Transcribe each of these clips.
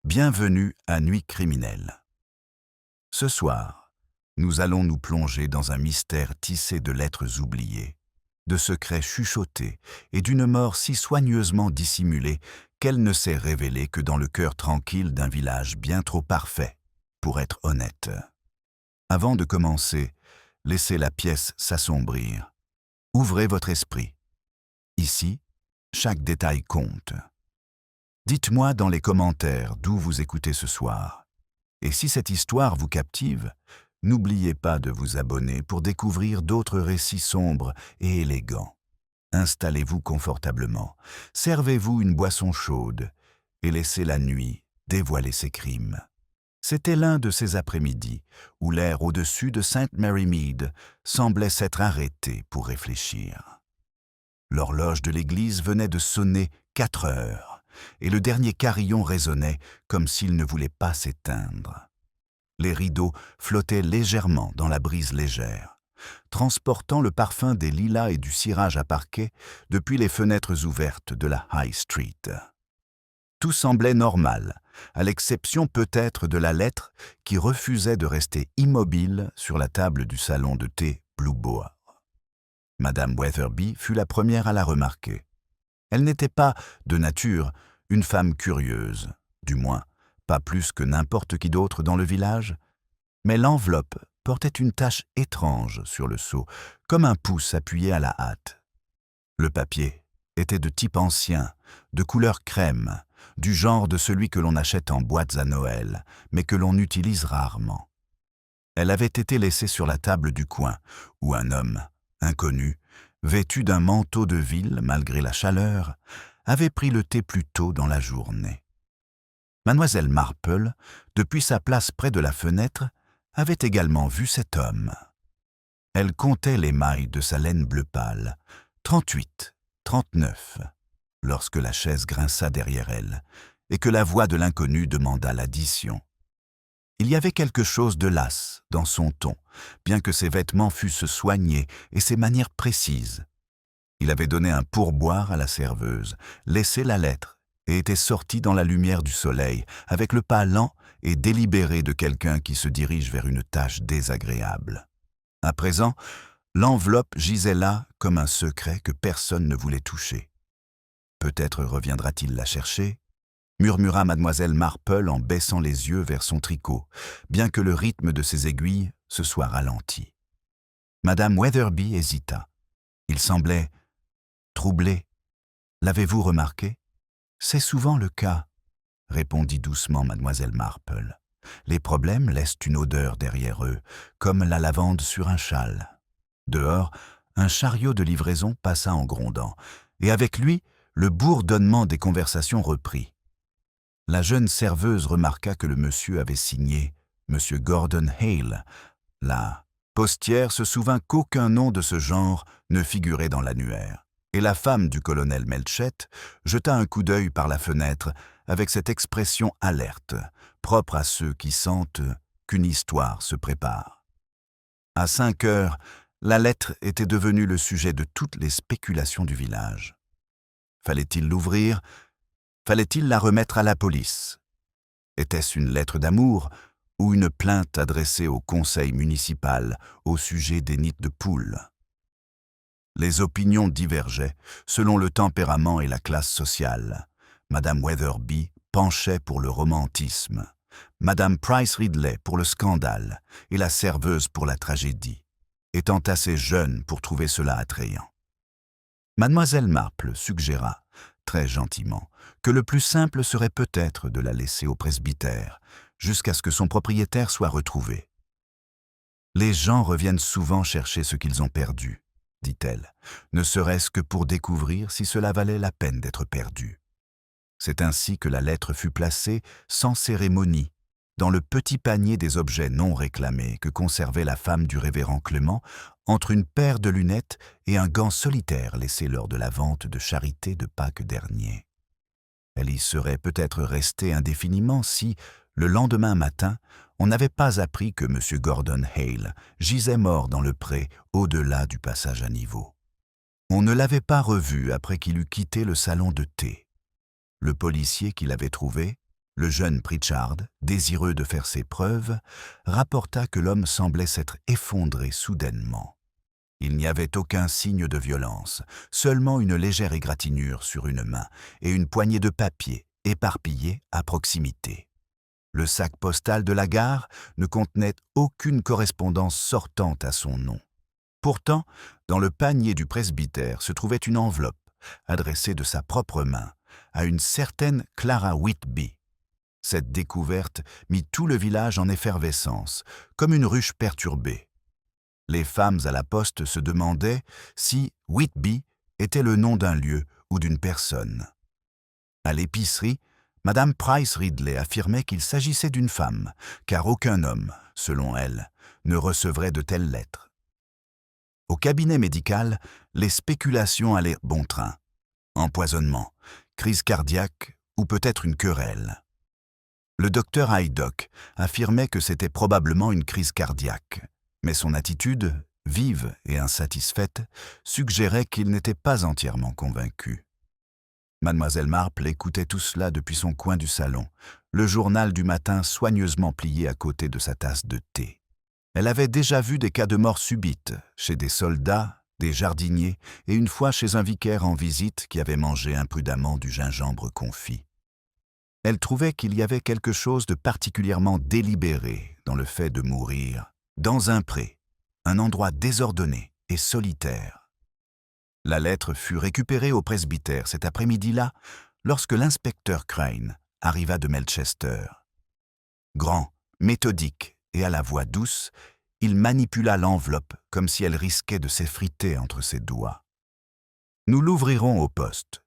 Bienvenue à Nuit criminelle. Ce soir, nous allons nous plonger dans un mystère tissé de lettres oubliées, de secrets chuchotés et d'une mort si soigneusement dissimulée qu'elle ne s'est révélée que dans le cœur tranquille d'un village bien trop parfait pour être honnête. Avant de commencer, laissez la pièce s'assombrir. Ouvrez votre esprit. Ici, chaque détail compte. Dites-moi dans les commentaires d'où vous écoutez ce soir. Et si cette histoire vous captive, n'oubliez pas de vous abonner pour découvrir d'autres récits sombres et élégants. Installez-vous confortablement, servez-vous une boisson chaude et laissez la nuit dévoiler ses crimes. C'était l'un de ces après-midi où l'air au-dessus de St. Mary Mead semblait s'être arrêté pour réfléchir. L'horloge de l'église venait de sonner 4 heures. Et le dernier carillon résonnait comme s'il ne voulait pas s'éteindre. Les rideaux flottaient légèrement dans la brise légère, transportant le parfum des lilas et du cirage à parquet depuis les fenêtres ouvertes de la High Street. Tout semblait normal, à l'exception peut-être de la lettre qui refusait de rester immobile sur la table du salon de thé Blue Boar. Madame Weatherby fut la première à la remarquer. Elle n'était pas, de nature, une femme curieuse, du moins, pas plus que n'importe qui d'autre dans le village, mais l'enveloppe portait une tache étrange sur le seau, comme un pouce appuyé à la hâte. Le papier était de type ancien, de couleur crème, du genre de celui que l'on achète en boîtes à Noël, mais que l'on utilise rarement. Elle avait été laissée sur la table du coin, où un homme, inconnu, vêtu d'un manteau de ville malgré la chaleur, avait pris le thé plus tôt dans la journée. Mademoiselle Marple, depuis sa place près de la fenêtre, avait également vu cet homme. Elle comptait les mailles de sa laine bleu pâle, 38, 39, lorsque la chaise grinça derrière elle et que la voix de l'inconnu demanda l'addition. Il y avait quelque chose de las dans son ton, bien que ses vêtements fussent soignés et ses manières précises. Il avait donné un pourboire à la serveuse, laissé la lettre et était sorti dans la lumière du soleil, avec le pas lent et délibéré de quelqu'un qui se dirige vers une tâche désagréable. À présent, l'enveloppe gisait là comme un secret que personne ne voulait toucher. Peut-être reviendra-t-il la chercher, murmura mademoiselle Marple en baissant les yeux vers son tricot, bien que le rythme de ses aiguilles se soit ralenti. Madame Weatherby hésita. Il semblait troublé. L'avez-vous remarqué? C'est souvent le cas, répondit doucement mademoiselle Marple. Les problèmes laissent une odeur derrière eux, comme la lavande sur un châle. Dehors, un chariot de livraison passa en grondant, et avec lui, le bourdonnement des conversations reprit. La jeune serveuse remarqua que le monsieur avait signé « Monsieur Gordon Hale ». La postière se souvint qu'aucun nom de ce genre ne figurait dans l'annuaire. Et la femme du colonel Melchett jeta un coup d'œil par la fenêtre avec cette expression alerte, propre à ceux qui sentent qu'une histoire se prépare. À 5 heures, la lettre était devenue le sujet de toutes les spéculations du village. Fallait-il l'ouvrir? Fallait-il la remettre à la police? Était-ce une lettre d'amour ou une plainte adressée au conseil municipal au sujet des nids de poules? Les opinions divergeaient selon le tempérament et la classe sociale. Madame Weatherby penchait pour le romantisme, Madame Price Ridley pour le scandale et la serveuse pour la tragédie, étant assez jeune pour trouver cela attrayant. Mademoiselle Marple suggéra, très gentiment, que le plus simple serait peut-être de la laisser au presbytère, jusqu'à ce que son propriétaire soit retrouvé. Les gens reviennent souvent chercher ce qu'ils ont perdu, dit-elle, ne serait-ce que pour découvrir si cela valait la peine d'être perdu. C'est ainsi que la lettre fut placée, sans cérémonie, dans le petit panier des objets non réclamés que conservait la femme du révérend Clément, entre une paire de lunettes et un gant solitaire laissé lors de la vente de charité de Pâques dernier. Elle y serait peut-être restée indéfiniment si, le lendemain matin, on n'avait pas appris que M. Gordon Hale gisait mort dans le pré au-delà du passage à niveau. On ne l'avait pas revu après qu'il eut quitté le salon de thé. Le policier qui l'avait trouvé, Le jeune Pritchard, désireux de faire ses preuves, rapporta que l'homme semblait s'être effondré soudainement. Il n'y avait aucun signe de violence, seulement une légère égratignure sur une main et une poignée de papier éparpillée à proximité. Le sac postal de la gare ne contenait aucune correspondance sortante à son nom. Pourtant, dans le panier du presbytère se trouvait une enveloppe, adressée de sa propre main, à une certaine Clara Whitby. Cette découverte mit tout le village en effervescence, comme une ruche perturbée. Les femmes à la poste se demandaient si Whitby était le nom d'un lieu ou d'une personne. À l'épicerie, Madame Price Ridley affirmait qu'il s'agissait d'une femme, car aucun homme, selon elle, ne recevrait de telles lettres. Au cabinet médical, les spéculations allaient bon train. Empoisonnement, crise cardiaque ou peut-être une querelle. Le docteur Haydock affirmait que c'était probablement une crise cardiaque, mais son attitude, vive et insatisfaite, suggérait qu'il n'était pas entièrement convaincu. Mademoiselle Marple écoutait tout cela depuis son coin du salon, le journal du matin soigneusement plié à côté de sa tasse de thé. Elle avait déjà vu des cas de mort subite, chez des soldats, des jardiniers et une fois chez un vicaire en visite qui avait mangé imprudemment du gingembre confit. Elle trouvait qu'il y avait quelque chose de particulièrement délibéré dans le fait de mourir dans un pré, un endroit désordonné et solitaire. La lettre fut récupérée au presbytère cet après-midi-là lorsque l'inspecteur Crane arriva de Melchester. Grand, méthodique et à la voix douce, il manipula l'enveloppe comme si elle risquait de s'effriter entre ses doigts. « Nous l'ouvrirons au poste, »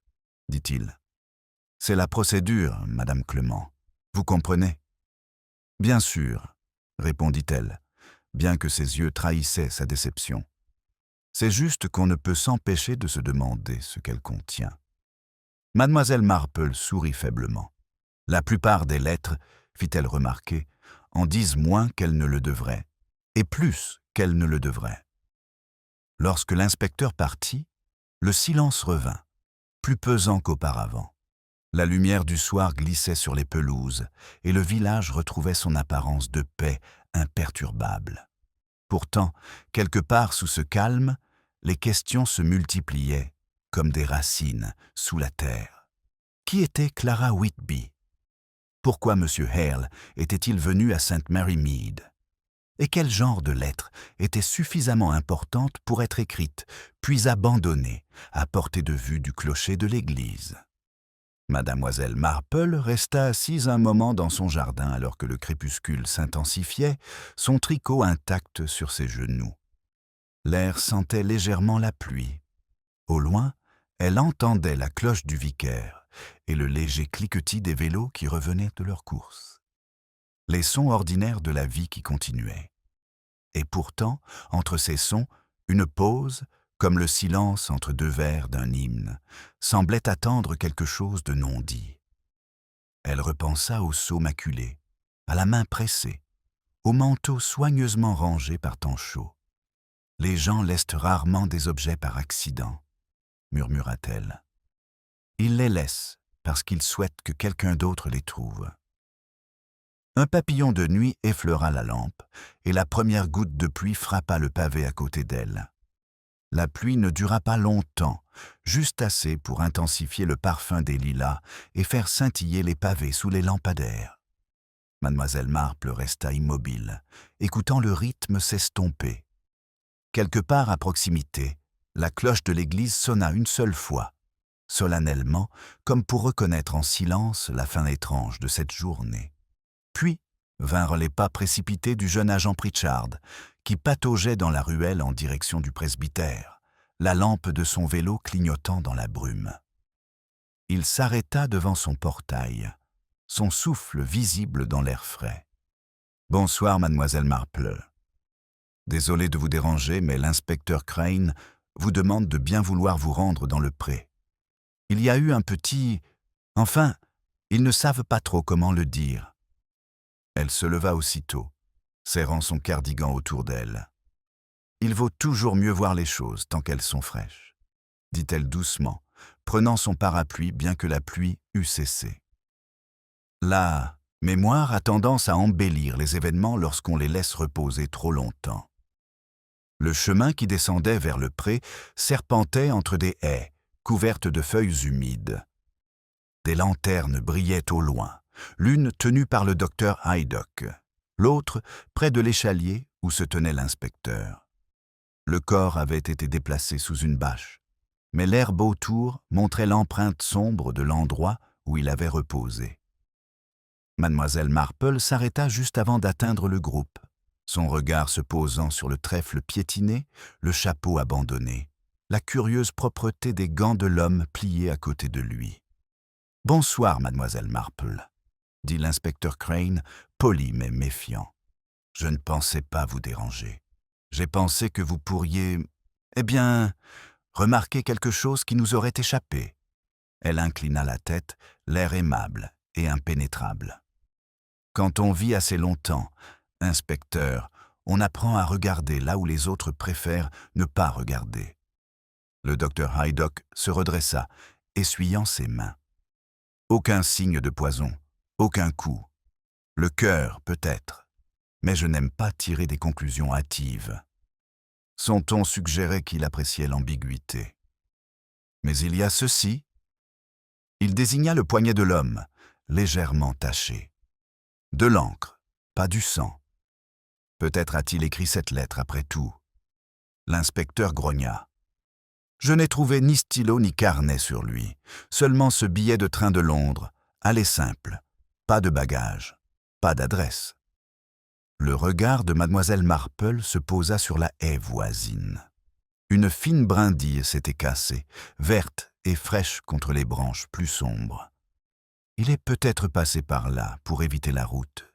dit-il. « C'est la procédure, Madame Clement. Vous comprenez ?»« Bien sûr, » répondit-elle, bien que ses yeux trahissaient sa déception. C'est juste qu'on ne peut s'empêcher de se demander ce qu'elle contient. Mademoiselle Marple sourit faiblement. La plupart des lettres, fit-elle remarquer, en disent moins qu'elles ne le devraient, et plus qu'elles ne le devraient. Lorsque l'inspecteur partit, le silence revint, plus pesant qu'auparavant. La lumière du soir glissait sur les pelouses, et le village retrouvait son apparence de paix imperturbable. Pourtant, quelque part sous ce calme, les questions se multipliaient comme des racines sous la terre. Qui était Clara Whitby? Pourquoi M. Hale était-il venu à St. Mary Mead? Et quel genre de lettre était suffisamment importante pour être écrite, puis abandonnée, à portée de vue du clocher de l'église? Mademoiselle Marple resta assise un moment dans son jardin alors que le crépuscule s'intensifiait, son tricot intact sur ses genoux. L'air sentait légèrement la pluie. Au loin, elle entendait la cloche du vicaire et le léger cliquetis des vélos qui revenaient de leur course. Les sons ordinaires de la vie qui continuaient. Et pourtant, entre ces sons, une pause, comme le silence entre deux vers d'un hymne, semblait attendre quelque chose de non dit. Elle repensa au seau maculé, à la main pressée, au manteau soigneusement rangé par temps chaud. « Les gens laissent rarement des objets par accident, » murmura-t-elle. « Ils les laissent parce qu'ils souhaitent que quelqu'un d'autre les trouve. » Un papillon de nuit effleura la lampe, et la première goutte de pluie frappa le pavé à côté d'elle. La pluie ne dura pas longtemps, juste assez pour intensifier le parfum des lilas et faire scintiller les pavés sous les lampadaires. Mademoiselle Marple resta immobile, écoutant le rythme s'estomper. Quelque part à proximité, la cloche de l'église sonna une seule fois, solennellement, comme pour reconnaître en silence la fin étrange de cette journée. Puis vinrent les pas précipités du jeune agent Pritchard, qui pataugeait dans la ruelle en direction du presbytère, la lampe de son vélo clignotant dans la brume. Il s'arrêta devant son portail, son souffle visible dans l'air frais. « Bonsoir, mademoiselle Marple. Désolé de vous déranger, mais l'inspecteur Crane vous demande de bien vouloir vous rendre dans le pré. Il y a eu un petit... Enfin, ils ne savent pas trop comment le dire. » Elle se leva aussitôt, serrant son cardigan autour d'elle. « Il vaut toujours mieux voir les choses tant qu'elles sont fraîches, » dit-elle doucement, prenant son parapluie bien que la pluie eût cessé. La mémoire a tendance à embellir les événements lorsqu'on les laisse reposer trop longtemps. Le chemin qui descendait vers le pré serpentait entre des haies, couvertes de feuilles humides. Des lanternes brillaient au loin, l'une tenue par le docteur Haydock, l'autre près de l'échalier où se tenait l'inspecteur. Le corps avait été déplacé sous une bâche, mais l'herbe autour montrait l'empreinte sombre de l'endroit où il avait reposé. Mademoiselle Marple s'arrêta juste avant d'atteindre le groupe, son regard se posant sur le trèfle piétiné, le chapeau abandonné, la curieuse propreté des gants de l'homme pliés à côté de lui. « Bonsoir, mademoiselle Marple, » dit l'inspecteur Crane, poli mais méfiant. « Je ne pensais pas vous déranger. J'ai pensé que vous pourriez, remarquer quelque chose qui nous aurait échappé. » Elle inclina la tête, l'air aimable et impénétrable. « Quand on vit assez longtemps, inspecteur, on apprend à regarder là où les autres préfèrent ne pas regarder. » Le docteur Haydock se redressa, essuyant ses mains. « Aucun signe de poison, aucun coup. Le cœur, peut-être, mais je n'aime pas tirer des conclusions hâtives. » Son ton suggérait qu'il appréciait l'ambiguïté. « Mais il y a ceci. » Il désigna le poignet de l'homme, légèrement taché. « De l'encre, pas du sang. Peut-être a-t-il écrit cette lettre après tout. » L'inspecteur grogna. « Je n'ai trouvé ni stylo ni carnet sur lui, seulement ce billet de train de Londres, aller simple, pas de bagages, pas d'adresse. » Le regard de mademoiselle Marple se posa sur la haie voisine. Une fine brindille s'était cassée, verte et fraîche contre les branches plus sombres. « Il est peut-être passé par là pour éviter la route, »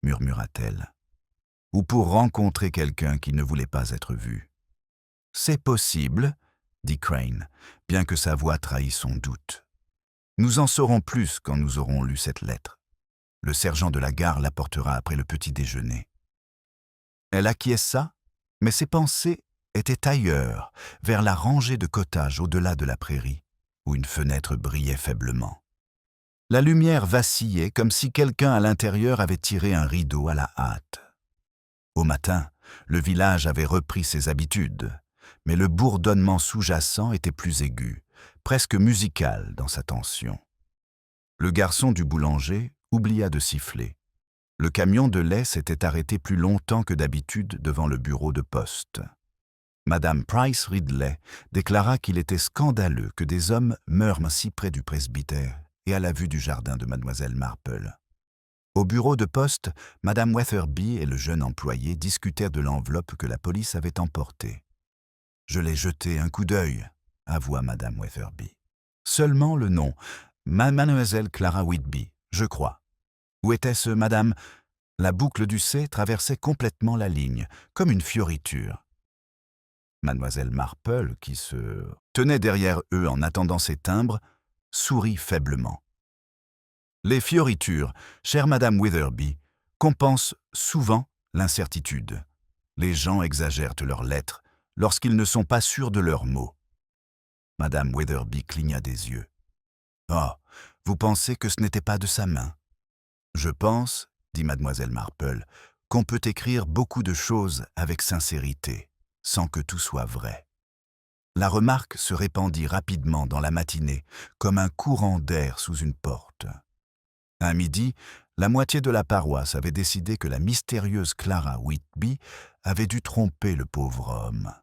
murmura-t-elle, « ou pour rencontrer quelqu'un qui ne voulait pas être vu. »« C'est possible, » dit Crane, bien que sa voix trahît son doute. « Nous en saurons plus quand nous aurons lu cette lettre. Le sergent de la gare l'apportera après le petit déjeuner. » Elle acquiesça, mais ses pensées étaient ailleurs, vers la rangée de cottages au-delà de la prairie, où une fenêtre brillait faiblement. La lumière vacillait comme si quelqu'un à l'intérieur avait tiré un rideau à la hâte. Au matin, le village avait repris ses habitudes, mais le bourdonnement sous-jacent était plus aigu, presque musical dans sa tension. Le garçon du boulanger oublia de siffler. Le camion de lait s'était arrêté plus longtemps que d'habitude devant le bureau de poste. Madame Price Ridley déclara qu'il était scandaleux que des hommes meurent si près du presbytère et à la vue du jardin de mademoiselle Marple. Au bureau de poste, madame Weatherby et le jeune employé discutèrent de l'enveloppe que la police avait emportée. « Je l'ai jeté un coup d'œil, » avoua madame Weatherby. « Seulement le nom, mademoiselle Clara Whitby, je crois. Où était-ce, madame ?» La boucle du C traversait complètement la ligne, comme une fioriture. Mademoiselle Marple, qui se tenait derrière eux en attendant ses timbres, sourit faiblement. Les fioritures, chère madame Weatherby, compensent souvent l'incertitude. Les gens exagèrent leurs lettres lorsqu'ils ne sont pas sûrs de leurs mots. Madame Weatherby cligna des yeux. « Oh, vous pensez que ce n'était pas de sa main ?»« Je pense, » dit mademoiselle Marple, « qu'on peut écrire beaucoup de choses avec sincérité, sans que tout soit vrai. » La remarque se répandit rapidement dans la matinée, comme un courant d'air sous une porte. À midi, la moitié de la paroisse avait décidé que la mystérieuse Clara Whitby avait dû tromper le pauvre homme.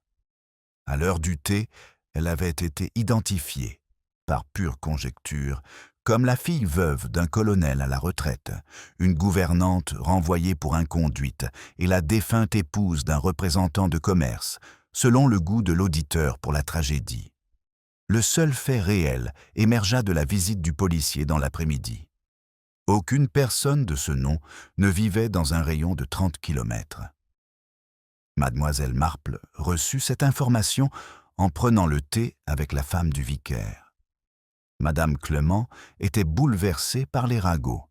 À l'heure du thé, elle avait été identifiée, par pure conjecture, comme la fille veuve d'un colonel à la retraite, une gouvernante renvoyée pour inconduite et la défunte épouse d'un représentant de commerce, selon le goût de l'auditeur pour la tragédie. Le seul fait réel émergea de la visite du policier dans l'après-midi. Aucune personne de ce nom ne vivait dans un rayon de 30 kilomètres. Mademoiselle Marple reçut cette information en prenant le thé avec la femme du vicaire. Madame Clement était bouleversée par les ragots,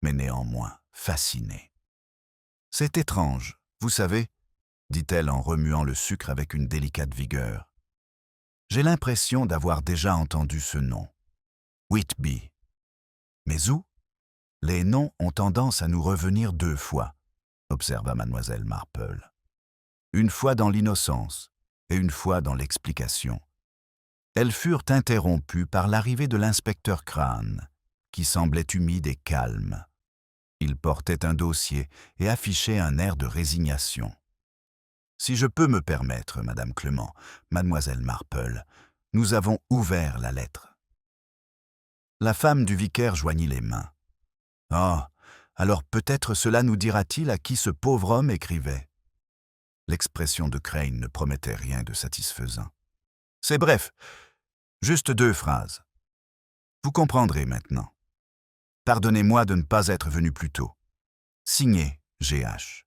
mais néanmoins fascinée. « C'est étrange, vous savez, » dit-elle en remuant le sucre avec une délicate vigueur. « J'ai l'impression d'avoir déjà entendu ce nom. Whitby. Mais où ? Les noms ont tendance à nous revenir 2 fois, observa mademoiselle Marple. Une fois dans l'innocence et une fois dans l'explication. Elles furent interrompues par l'arrivée de l'inspecteur Crane, qui semblait humide et calme. Il portait un dossier et affichait un air de résignation. « Si je peux me permettre, Madame Clement, Mademoiselle Marple, nous avons ouvert la lettre. » La femme du vicaire joignit les mains. « Ah, alors peut-être cela nous dira-t-il à qui ce pauvre homme écrivait. » L'expression de Crane ne promettait rien de satisfaisant. « C'est bref, juste 2 phrases. Vous comprendrez maintenant. Pardonnez-moi de ne pas être venu plus tôt. Signé G.H. »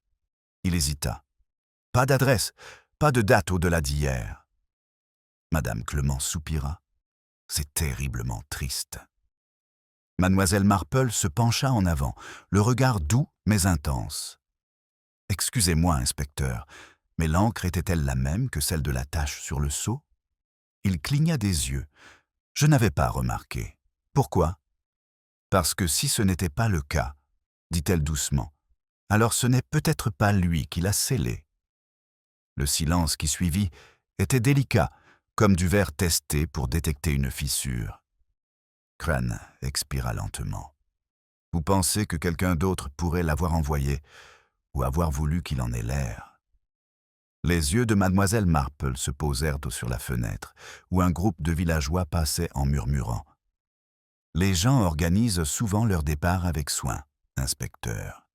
Il hésita. « Pas d'adresse, pas de date au-delà d'hier. » Madame Clement soupira. « C'est terriblement triste. » Mademoiselle Marple se pencha en avant, le regard doux mais intense. « Excusez-moi, inspecteur, mais l'encre était-elle la même que celle de la tache sur le seau ?» Il cligna des yeux. « Je n'avais pas remarqué. Pourquoi ?»« Parce que si ce n'était pas le cas, dit-elle doucement, alors ce n'est peut-être pas lui qui l'a scellé. » Le silence qui suivit était délicat, comme du verre testé pour détecter une fissure. Crane expira lentement. « Vous pensez que quelqu'un d'autre pourrait l'avoir envoyé ou avoir voulu qu'il en ait l'air ?» Les yeux de mademoiselle Marple se posèrent sur la fenêtre, où un groupe de villageois passait en murmurant. « Les gens organisent souvent leur départ avec soin, inspecteur.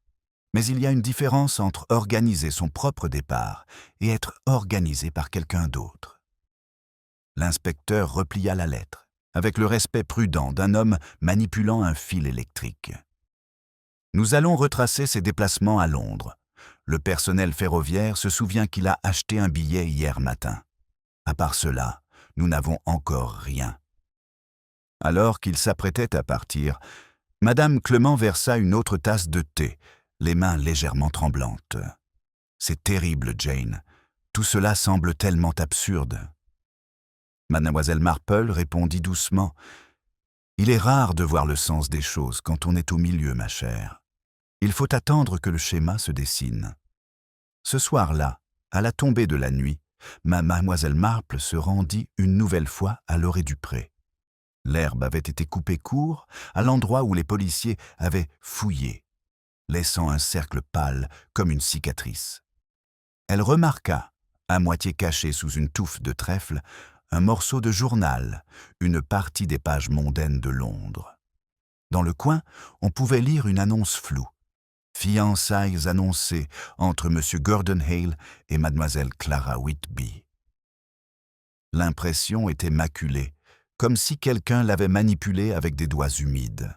Mais il y a une différence entre organiser son propre départ et être organisé par quelqu'un d'autre. » L'inspecteur replia la lettre, avec le respect prudent d'un homme manipulant un fil électrique. « Nous allons retracer ses déplacements à Londres. Le personnel ferroviaire se souvient qu'il a acheté un billet hier matin. À part cela, nous n'avons encore rien. » Alors qu'il s'apprêtait à partir, Madame Clement versa une autre tasse de thé, les mains légèrement tremblantes. « C'est terrible, Jane. Tout cela semble tellement absurde. » Mademoiselle Marple répondit doucement. « Il est rare de voir le sens des choses quand on est au milieu, ma chère. Il faut attendre que le schéma se dessine. » Ce soir-là, à la tombée de la nuit, mademoiselle Marple se rendit une nouvelle fois à l'orée du pré. L'herbe avait été coupée court à l'endroit où les policiers avaient fouillé, laissant un cercle pâle comme une cicatrice. Elle remarqua, à moitié caché sous une touffe de trèfle, un morceau de journal, une partie des pages mondaines de Londres. Dans le coin, on pouvait lire une annonce floue. Fiançailles annoncées entre M. Gordon Hale et Mademoiselle Clara Whitby. L'impression était maculée, comme si quelqu'un l'avait manipulée avec des doigts humides.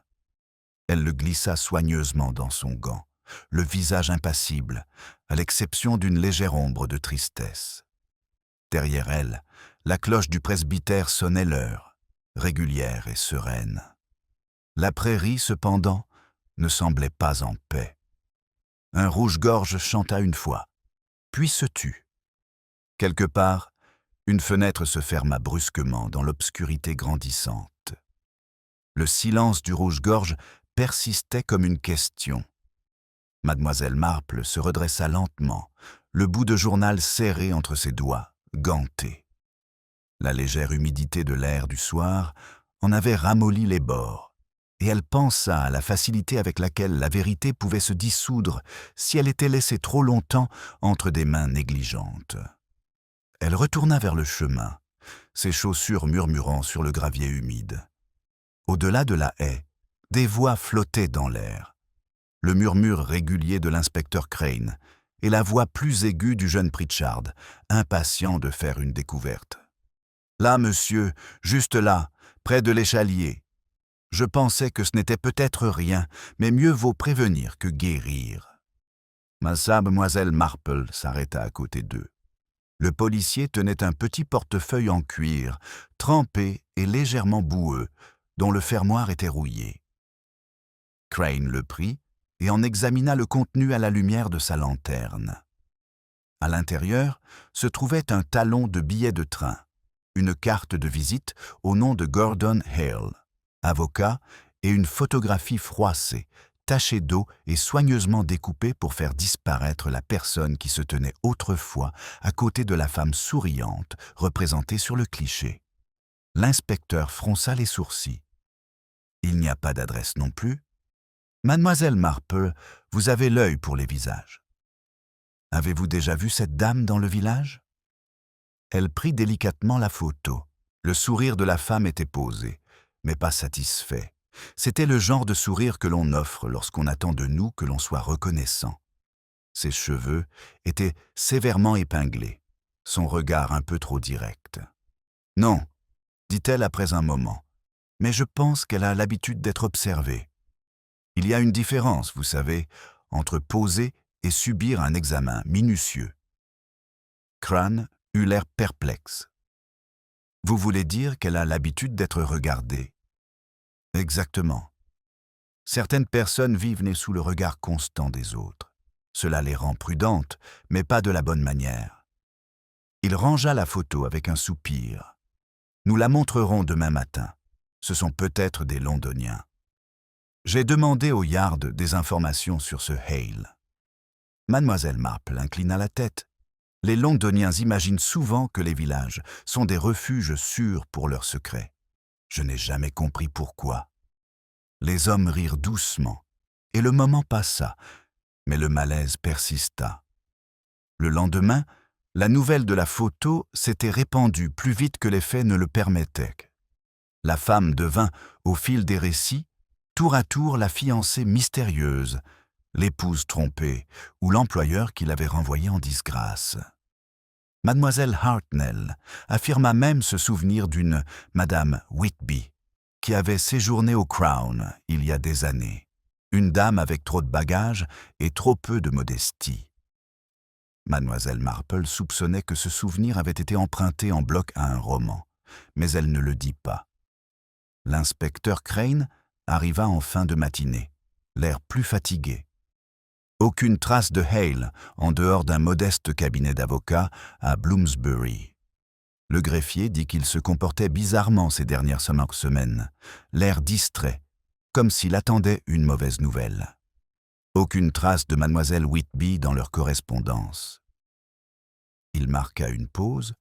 Elle le glissa soigneusement dans son gant, le visage impassible, à l'exception d'une légère ombre de tristesse. Derrière elle, la cloche du presbytère sonnait l'heure, régulière et sereine. La prairie, cependant, ne semblait pas en paix. Un rouge-gorge chanta une fois, puis se tut. Quelque part, une fenêtre se ferma brusquement dans l'obscurité grandissante. Le silence du rouge-gorge persistait comme une question. Mademoiselle Marple se redressa lentement, le bout de journal serré entre ses doigts, ganté. La légère humidité de l'air du soir en avait ramolli les bords, et elle pensa à la facilité avec laquelle la vérité pouvait se dissoudre si elle était laissée trop longtemps entre des mains négligentes. Elle retourna vers le chemin, ses chaussures murmurant sur le gravier humide. Au-delà de la haie, des voix flottaient dans l'air. Le murmure régulier de l'inspecteur Crane et la voix plus aiguë du jeune Pritchard, impatient de faire une découverte. « Là, monsieur, juste là, près de l'échalier. Je pensais que ce n'était peut-être rien, mais mieux vaut prévenir que guérir. » Mademoiselle Marple s'arrêta à côté d'eux. Le policier tenait un petit portefeuille en cuir, trempé et légèrement boueux, dont le fermoir était rouillé. Crane le prit et en examina le contenu à la lumière de sa lanterne. À l'intérieur se trouvait un talon de billet de train, une carte de visite au nom de Gordon Hale, avocat, et une photographie froissée, tachées d'eau et soigneusement découpées pour faire disparaître la personne qui se tenait autrefois à côté de la femme souriante représentée sur le cliché. L'inspecteur fronça les sourcils. Il n'y a pas d'adresse non plus. Mademoiselle Marple, vous avez l'œil pour les visages. Avez-vous déjà vu cette dame dans le village? Elle prit délicatement la photo. Le sourire de la femme était posé, mais pas satisfait. C'était le genre de sourire que l'on offre lorsqu'on attend de nous que l'on soit reconnaissant. Ses cheveux étaient sévèrement épinglés, son regard un peu trop direct. « Non », dit-elle après un moment, « mais je pense qu'elle a l'habitude d'être observée. Il y a une différence, vous savez, entre poser et subir un examen minutieux. » Crane eut l'air perplexe. « Vous voulez dire qu'elle a l'habitude d'être regardée ?» « Exactement. Certaines personnes vivent nées sous le regard constant des autres. Cela les rend prudentes, mais pas de la bonne manière. » Il rangea la photo avec un soupir. « Nous la montrerons demain matin. Ce sont peut-être des Londoniens. » J'ai demandé au Yard des informations sur ce Hale. Mademoiselle Marple inclina la tête. Les Londoniens imaginent souvent que les villages sont des refuges sûrs pour leurs secrets. Je n'ai jamais compris pourquoi. Les hommes rirent doucement, et le moment passa, mais le malaise persista. Le lendemain, la nouvelle de la photo s'était répandue plus vite que les faits ne le permettaient. La femme devint, au fil des récits, tour à tour la fiancée mystérieuse, l'épouse trompée ou l'employeur qui l'avait renvoyée en disgrâce. Mademoiselle Hartnell affirma même se souvenir d'une Madame Whitby, qui avait séjourné au Crown il y a des années, une dame avec trop de bagages et trop peu de modestie. Mademoiselle Marple soupçonnait que ce souvenir avait été emprunté en bloc à un roman, mais elle ne le dit pas. L'inspecteur Crane arriva en fin de matinée, l'air plus fatigué. Aucune trace de Hale en dehors d'un modeste cabinet d'avocat à Bloomsbury. Le greffier dit qu'il se comportait bizarrement ces dernières semaines, l'air distrait, comme s'il attendait une mauvaise nouvelle. Aucune trace de mademoiselle Whitby dans leur correspondance. Il marqua une pause,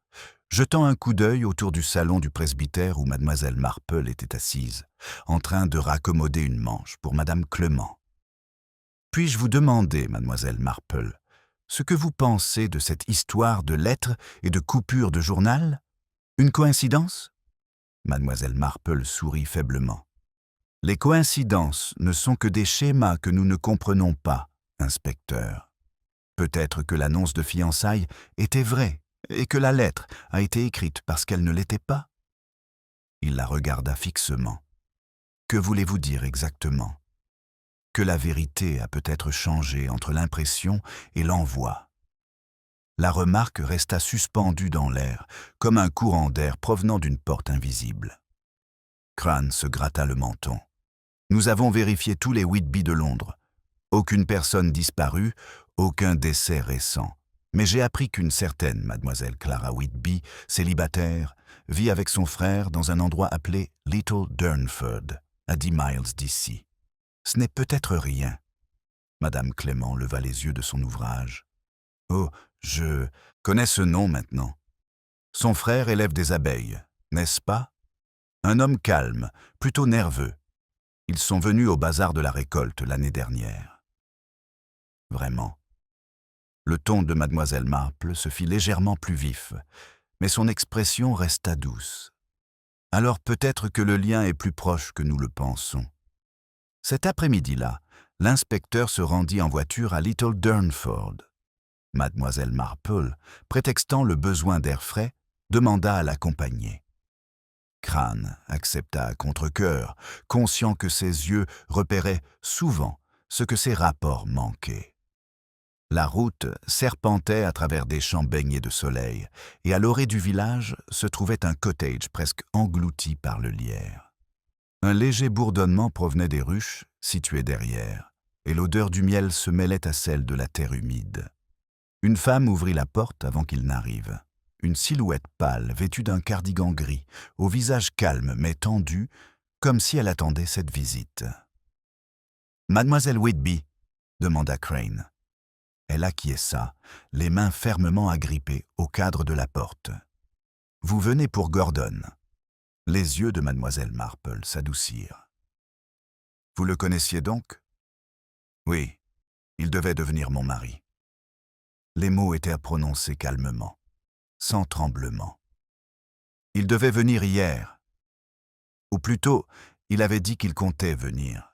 jetant un coup d'œil autour du salon du presbytère où mademoiselle Marple était assise, en train de raccommoder une manche pour madame Clement. « Puis-je vous demander, mademoiselle Marple, ce que vous pensez de cette histoire de lettres et de coupures de journal? Une coïncidence ?» Mademoiselle Marple sourit faiblement. « Les coïncidences ne sont que des schémas que nous ne comprenons pas, inspecteur. Peut-être que l'annonce de fiançailles était vraie et que la lettre a été écrite parce qu'elle ne l'était pas. » Il la regarda fixement. « Que voulez-vous dire exactement ? Que la vérité a peut-être changé entre l'impression et l'envoi. » La remarque resta suspendue dans l'air, comme un courant d'air provenant d'une porte invisible. Crane se gratta le menton. « Nous avons vérifié tous les Whitby de Londres. Aucune personne disparue, aucun décès récent. Mais j'ai appris qu'une certaine mademoiselle Clara Whitby, célibataire, vit avec son frère dans un endroit appelé Little Durnford, à 10 miles d'ici. Ce n'est peut-être rien. » Madame Clement leva les yeux de son ouvrage. « Oh, je connais ce nom maintenant. Son frère élève des abeilles, n'est-ce pas? Un homme calme, plutôt nerveux. Ils sont venus au bazar de la récolte l'année dernière. » Vraiment. Le ton de mademoiselle Marple se fit légèrement plus vif, mais son expression resta douce. Alors peut-être que le lien est plus proche que nous le pensons. Cet après-midi-là, l'inspecteur se rendit en voiture à Little Durnford. Mademoiselle Marple, prétextant le besoin d'air frais, demanda à l'accompagner. Crane accepta à contre-cœur, conscient que ses yeux repéraient souvent ce que ses rapports manquaient. La route serpentait à travers des champs baignés de soleil, et à l'orée du village se trouvait un cottage presque englouti par le lierre. Un léger bourdonnement provenait des ruches, situées derrière, et l'odeur du miel se mêlait à celle de la terre humide. Une femme ouvrit la porte avant qu'il n'arrive. Une silhouette pâle, vêtue d'un cardigan gris, au visage calme mais tendu, comme si elle attendait cette visite. Mademoiselle Whitby, demanda Crane. Elle acquiesça, les mains fermement agrippées au cadre de la porte. Vous venez pour Gordon. Les yeux de mademoiselle Marple s'adoucirent. Vous le connaissiez donc? Oui, il devait devenir mon mari. Les mots étaient à prononcer calmement, sans tremblement. Il devait venir hier. Ou plutôt, il avait dit qu'il comptait venir.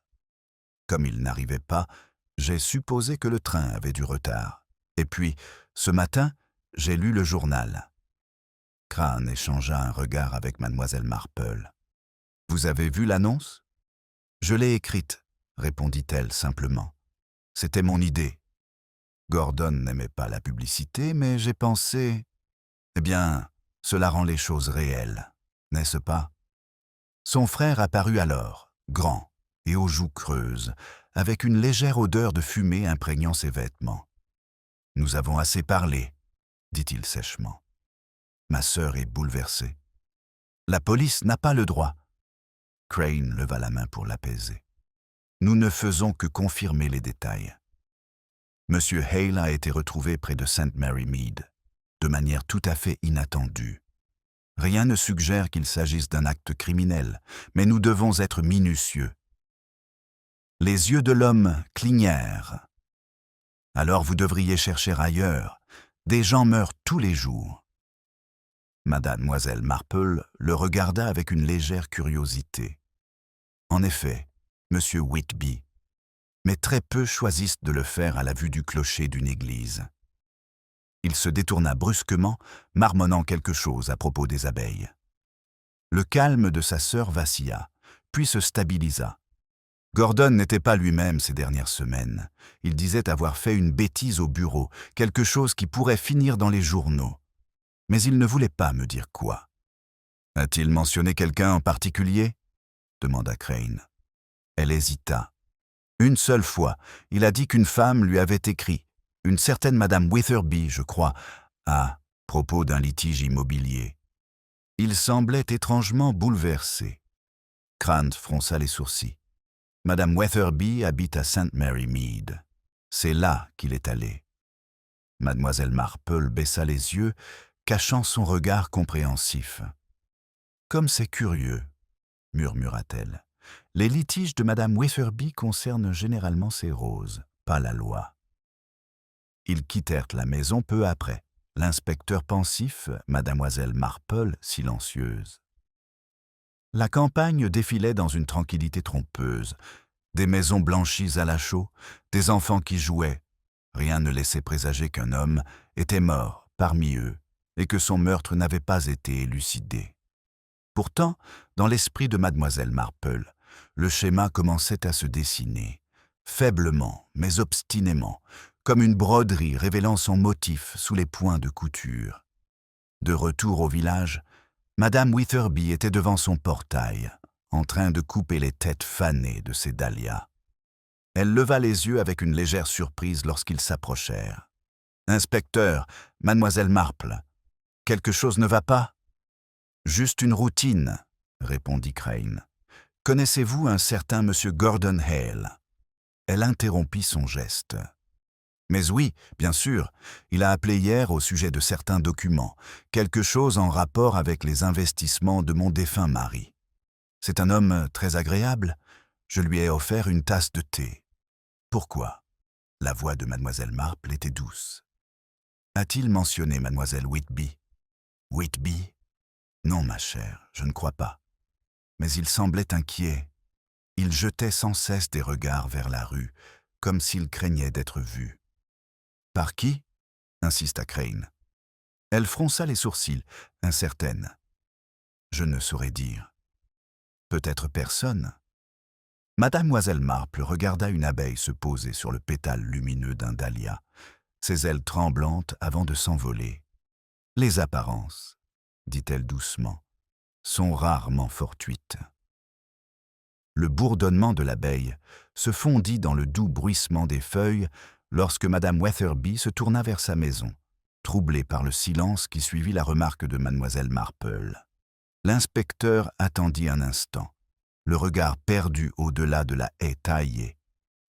Comme il n'arrivait pas, j'ai supposé que le train avait du retard. Et puis, ce matin, j'ai lu le journal. Crane échangea un regard avec mademoiselle Marple. « Vous avez vu l'annonce ?»« Je l'ai écrite, » répondit-elle simplement. « C'était mon idée. Gordon n'aimait pas la publicité, mais j'ai pensé... Eh bien, cela rend les choses réelles, n'est-ce pas ?» Son frère apparut alors, grand et aux joues creuses, avec une légère odeur de fumée imprégnant ses vêtements. « Nous avons assez parlé, » dit-il sèchement. « Ma sœur est bouleversée. La police n'a pas le droit. » Crane leva la main pour l'apaiser. « Nous ne faisons que confirmer les détails. Monsieur Hale a été retrouvé près de St. Mary Mead, de manière tout à fait inattendue. Rien ne suggère qu'il s'agisse d'un acte criminel, mais nous devons être minutieux. Les yeux de l'homme clignèrent. Alors vous devriez chercher ailleurs. Des gens meurent tous les jours. Mademoiselle Marple le regarda avec une légère curiosité. En effet, Monsieur Whitby, mais très peu choisissent de le faire à la vue du clocher d'une église. Il se détourna brusquement, marmonnant quelque chose à propos des abeilles. Le calme de sa sœur vacilla, puis se stabilisa. Gordon n'était pas lui-même ces dernières semaines. Il disait avoir fait une bêtise au bureau, quelque chose qui pourrait finir dans les journaux. Mais il ne voulait pas me dire quoi. « A-t-il mentionné quelqu'un en particulier ?» demanda Crane. Elle hésita. Une seule fois, il a dit qu'une femme lui avait écrit, une certaine madame Witherby, je crois, à propos d'un litige immobilier. Il semblait étrangement bouleversé. Crane fronça les sourcils. Madame Witherby habite à St. Mary Mead. C'est là qu'il est allé. Mademoiselle Marple baissa les yeux, cachant son regard compréhensif. « Comme c'est curieux, » murmura-t-elle. « Les litiges de madame Witherby concernent généralement ces roses, pas la loi. » Ils quittèrent la maison peu après, l'inspecteur pensif, mademoiselle Marple silencieuse. La campagne défilait dans une tranquillité trompeuse. Des maisons blanchies à la chaux, des enfants qui jouaient. Rien ne laissait présager qu'un homme était mort parmi eux et que son meurtre n'avait pas été élucidé. Pourtant, dans l'esprit de mademoiselle Marple, le schéma commençait à se dessiner, faiblement mais obstinément, comme une broderie révélant son motif sous les points de couture. De retour au village, madame Witherby était devant son portail, en train de couper les têtes fanées de ses dahlias. Elle leva les yeux avec une légère surprise lorsqu'ils s'approchèrent. « Inspecteur, mademoiselle Marple, quelque chose ne va pas ?»« Juste une routine, » répondit Crane. « Connaissez-vous un certain monsieur Gordon Hale ?» Elle interrompit son geste. « Mais oui, bien sûr, il a appelé hier au sujet de certains documents, quelque chose en rapport avec les investissements de mon défunt mari. C'est un homme très agréable. Je lui ai offert une tasse de thé. » « Pourquoi ?» La voix de mademoiselle Marple était douce. « A-t-il mentionné mademoiselle Whitby ?»« Whitby ? Non, ma chère, je ne crois pas. Mais il semblait inquiet. Il jetait sans cesse des regards vers la rue, comme s'il craignait d'être vu. »« Par qui ?» insista Crane. Elle fronça les sourcils, incertaine. « Je ne saurais dire. Peut-être personne. » Mademoiselle Marple regarda une abeille se poser sur le pétale lumineux d'un dahlia, ses ailes tremblantes avant de s'envoler. « Les apparences, » dit-elle doucement, « sont rarement fortuites. » Le bourdonnement de l'abeille se fondit dans le doux bruissement des feuilles lorsque madame Witherby se tourna vers sa maison, troublée par le silence qui suivit la remarque de mademoiselle Marple. L'inspecteur attendit un instant, le regard perdu au-delà de la haie taillée.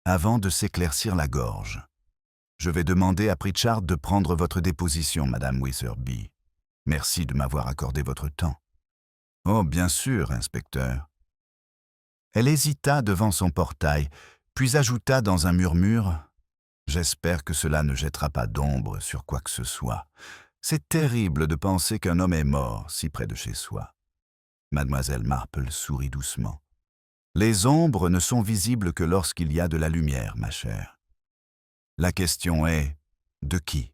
avant de s'éclaircir la gorge. « Je vais demander à Pritchard de prendre votre déposition, Madame Witherby. Merci de m'avoir accordé votre temps. »« Oh, bien sûr, inspecteur. » Elle hésita devant son portail, puis ajouta dans un murmure « J'espère que cela ne jettera pas d'ombre sur quoi que ce soit. C'est terrible de penser qu'un homme est mort si près de chez soi. » Mademoiselle Marple sourit doucement. « Les ombres ne sont visibles que lorsqu'il y a de la lumière, ma chère. La question est, de qui ?»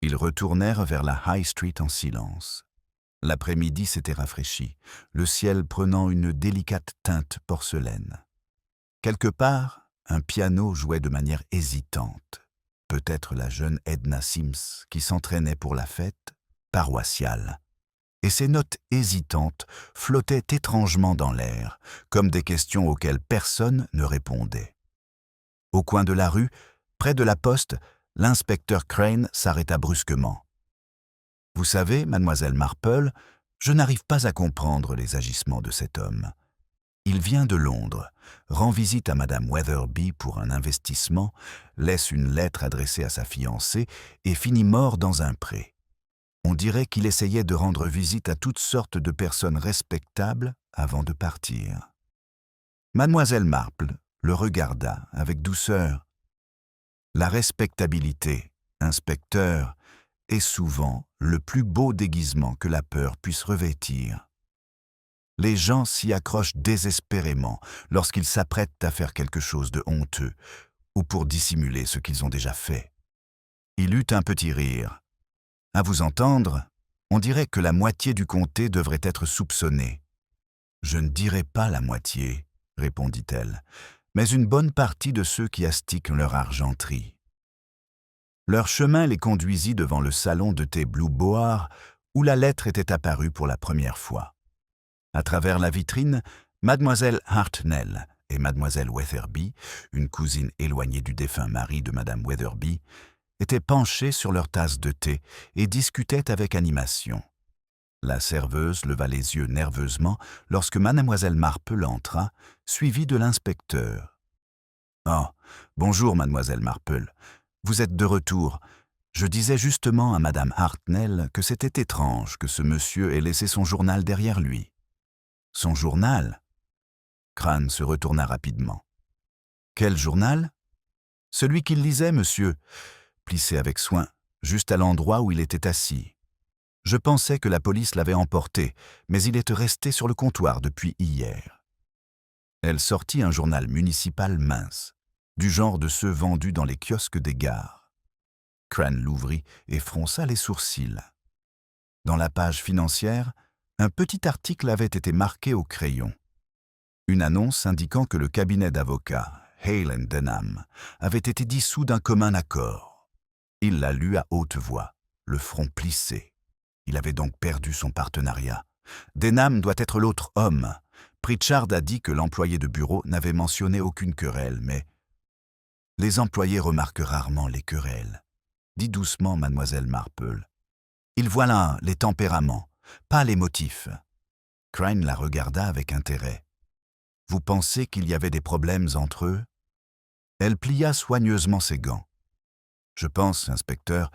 Ils retournèrent vers la High Street en silence. L'après-midi s'était rafraîchi, le ciel prenant une délicate teinte porcelaine. Quelque part, un piano jouait de manière hésitante. Peut-être la jeune Edna Sims qui s'entraînait pour la fête paroissiale. Et ces notes hésitantes flottaient étrangement dans l'air, comme des questions auxquelles personne ne répondait. Au coin de la rue, près de la poste, l'inspecteur Crane s'arrêta brusquement. « Vous savez, mademoiselle Marple, je n'arrive pas à comprendre les agissements de cet homme. Il vient de Londres, rend visite à madame Wetherby pour un investissement, laisse une lettre adressée à sa fiancée et finit mort dans un pré. On dirait qu'il essayait de rendre visite à toutes sortes de personnes respectables avant de partir. » Mademoiselle Marple le regarda avec douceur. « La respectabilité, inspecteur, est souvent le plus beau déguisement que la peur puisse revêtir. Les gens s'y accrochent désespérément lorsqu'ils s'apprêtent à faire quelque chose de honteux ou pour dissimuler ce qu'ils ont déjà fait. » Il eut un petit rire. « À vous entendre, on dirait que la moitié du comté devrait être soupçonnée. »« Je ne dirais pas la moitié, » répondit-elle, « mais une bonne partie de ceux qui astiquent leur argenterie. » Leur chemin les conduisit devant le salon de thé Blue Boar, où la lettre était apparue pour la première fois. À travers la vitrine, mademoiselle Hartnell et mademoiselle Wetherby, une cousine éloignée du défunt mari de madame Wetherby, étaient penchées sur leur tasse de thé et discutaient avec animation. La serveuse leva les yeux nerveusement lorsque mademoiselle Marple entra, suivie de l'inspecteur. « Oh, bonjour, mademoiselle Marple. Vous êtes de retour. Je disais justement à madame Hartnell que c'était étrange que ce monsieur ait laissé son journal derrière lui. »« Son journal ?» Crane se retourna rapidement. « Quel journal ?»« Celui qu'il lisait, monsieur, plissé avec soin, juste à l'endroit où il était assis. Je pensais que la police l'avait emporté, mais il est resté sur le comptoir depuis hier. » Elle sortit un journal municipal mince, du genre de ceux vendus dans les kiosques des gares. Crane l'ouvrit et fronça les sourcils. Dans la page financière, un petit article avait été marqué au crayon. Une annonce indiquant que le cabinet d'avocats, Hale & Denham, avait été dissous d'un commun accord. Il la lut à haute voix, le front plissé. Il avait donc perdu son partenariat. Denham doit être l'autre homme. Pritchard a dit que l'employé de bureau n'avait mentionné aucune querelle, mais... Les employés remarquent rarement les querelles, dit doucement mademoiselle Marple. Ils voient là les tempéraments, pas les motifs. Crane la regarda avec intérêt. Vous pensez qu'il y avait des problèmes entre eux? Elle plia soigneusement ses gants. Je pense, inspecteur,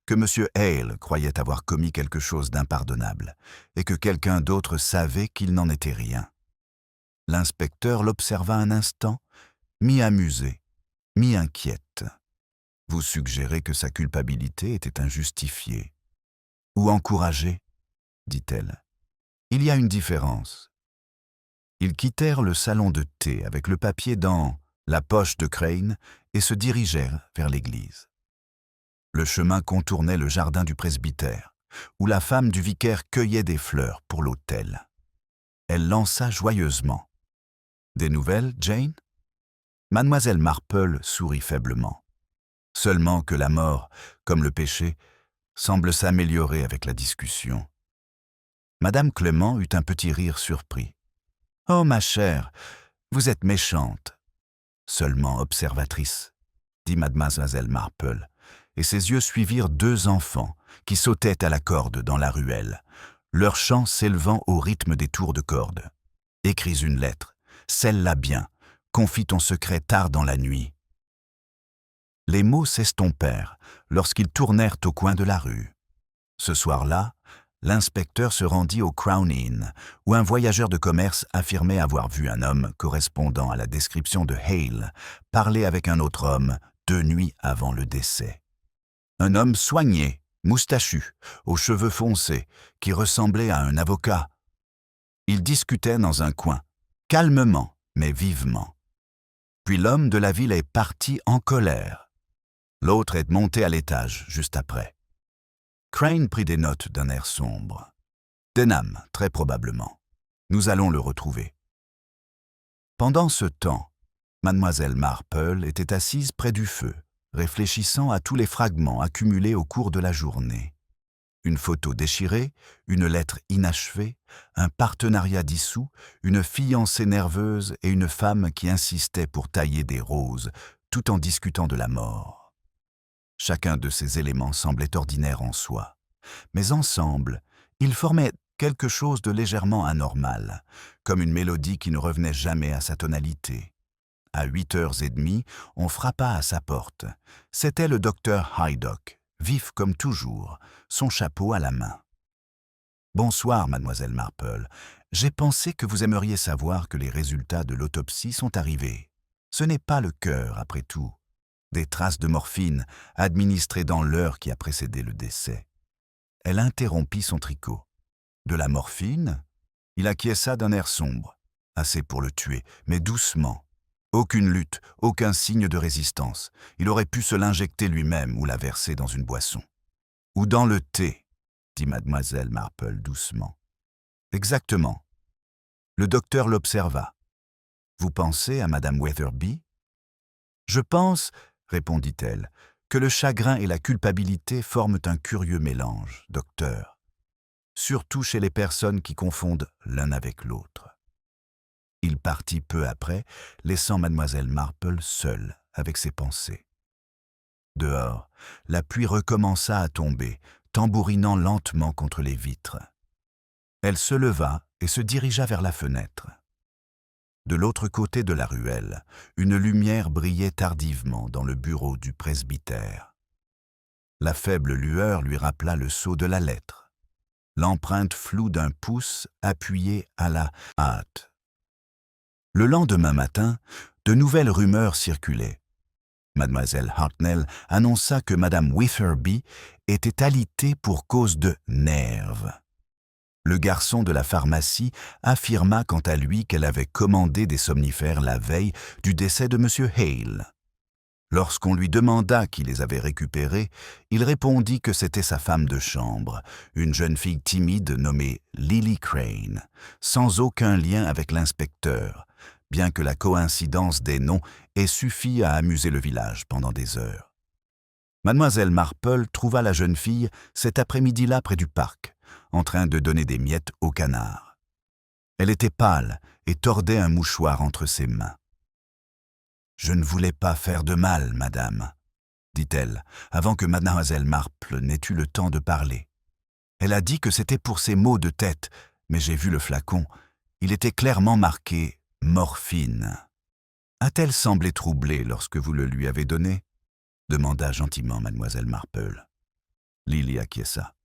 que M. Hale croyait avoir commis quelque chose d'impardonnable et que quelqu'un d'autre savait qu'il n'en était rien. L'inspecteur l'observa un instant, mi-amusé, mi-inquiète. Vous suggérez que sa culpabilité était injustifiée. Ou encouragée, dit-elle. Il y a une différence. Ils quittèrent le salon de thé avec le papier dans la poche de Crane et se dirigèrent vers l'église. Le chemin contournait le jardin du presbytère, où la femme du vicaire cueillait des fleurs pour l'autel. Elle lança joyeusement. « Des nouvelles, Jane ?» Mademoiselle Marple sourit faiblement. Seulement que la mort, comme le péché, semble s'améliorer avec la discussion. Madame Clément eut un petit rire surpris. « Oh, ma chère, vous êtes méchante. »« Seulement observatrice, » dit mademoiselle Marple, et ses yeux suivirent deux enfants qui sautaient à la corde dans la ruelle, leur chant s'élevant au rythme des tours de corde. « Écris une lettre, scelle-la bien, confie ton secret tard dans la nuit. » Les mots s'estompèrent lorsqu'ils tournèrent au coin de la rue. Ce soir-là, l'inspecteur se rendit au Crown Inn, où un voyageur de commerce affirmait avoir vu un homme correspondant à la description de Hale parler avec un autre homme 2 nuits avant le décès. Un homme soigné, moustachu, aux cheveux foncés, qui ressemblait à un avocat. Ils discutaient dans un coin, calmement mais vivement. Puis l'homme de la ville est parti en colère. L'autre est monté à l'étage juste après. Crane prit des notes d'un air sombre. « Denham, très probablement. Nous allons le retrouver. » Pendant ce temps, Mademoiselle Marple était assise près du feu, réfléchissant à tous les fragments accumulés au cours de la journée. Une photo déchirée, une lettre inachevée, un partenariat dissous, une fiancée nerveuse et une femme qui insistait pour tailler des roses, tout en discutant de la mort. Chacun de ces éléments semblait ordinaire en soi, mais ensemble, ils formaient quelque chose de légèrement anormal, comme une mélodie qui ne revenait jamais à sa tonalité. À 8h30, on frappa à sa porte. C'était le docteur Haydock, vif comme toujours, son chapeau à la main. « Bonsoir, mademoiselle Marple. J'ai pensé que vous aimeriez savoir que les résultats de l'autopsie sont arrivés. Ce n'est pas le cœur, après tout. Des traces de morphine administrées dans l'heure qui a précédé le décès. » Elle interrompit son tricot. « De la morphine ?» Il acquiesça d'un air sombre. « Assez pour le tuer, mais doucement. Aucune lutte, aucun signe de résistance. Il aurait pu se l'injecter lui-même ou la verser dans une boisson. »« Ou dans le thé, » dit mademoiselle Marple doucement. « Exactement. » Le docteur l'observa. « Vous pensez à madame Weatherby ?»« Je pense, » répondit-elle, « que le chagrin et la culpabilité forment un curieux mélange, docteur. Surtout chez les personnes qui confondent l'un avec l'autre. » Il partit peu après, laissant mademoiselle Marple seule avec ses pensées. Dehors, la pluie recommença à tomber, tambourinant lentement contre les vitres. Elle se leva et se dirigea vers la fenêtre. De l'autre côté de la ruelle, une lumière brillait tardivement dans le bureau du presbytère. La faible lueur lui rappela le sceau de la lettre, l'empreinte floue d'un pouce appuyé à la hâte. Le lendemain matin, de nouvelles rumeurs circulaient. Mademoiselle Hartnell annonça que madame Weatherby était alitée pour cause de nerfs. Le garçon de la pharmacie affirma quant à lui qu'elle avait commandé des somnifères la veille du décès de M. Hale. Lorsqu'on lui demanda qui les avait récupérés, il répondit que c'était sa femme de chambre, une jeune fille timide nommée Lily Crane, sans aucun lien avec l'inspecteur, bien que la coïncidence des noms ait suffi à amuser le village pendant des heures. Mademoiselle Marple trouva la jeune fille cet après-midi-là près du parc, en train de donner des miettes au canard. Elle était pâle et tordait un mouchoir entre ses mains. « Je ne voulais pas faire de mal, madame, » dit-elle, avant que mademoiselle Marple n'ait eu le temps de parler. Elle a dit que c'était pour ses maux de tête, mais j'ai vu le flacon. Il était clairement marqué « morphine ». A-t-elle semblé troublée lorsque vous le lui avez donné ? Demanda gentiment mademoiselle Marple. Lily acquiesça,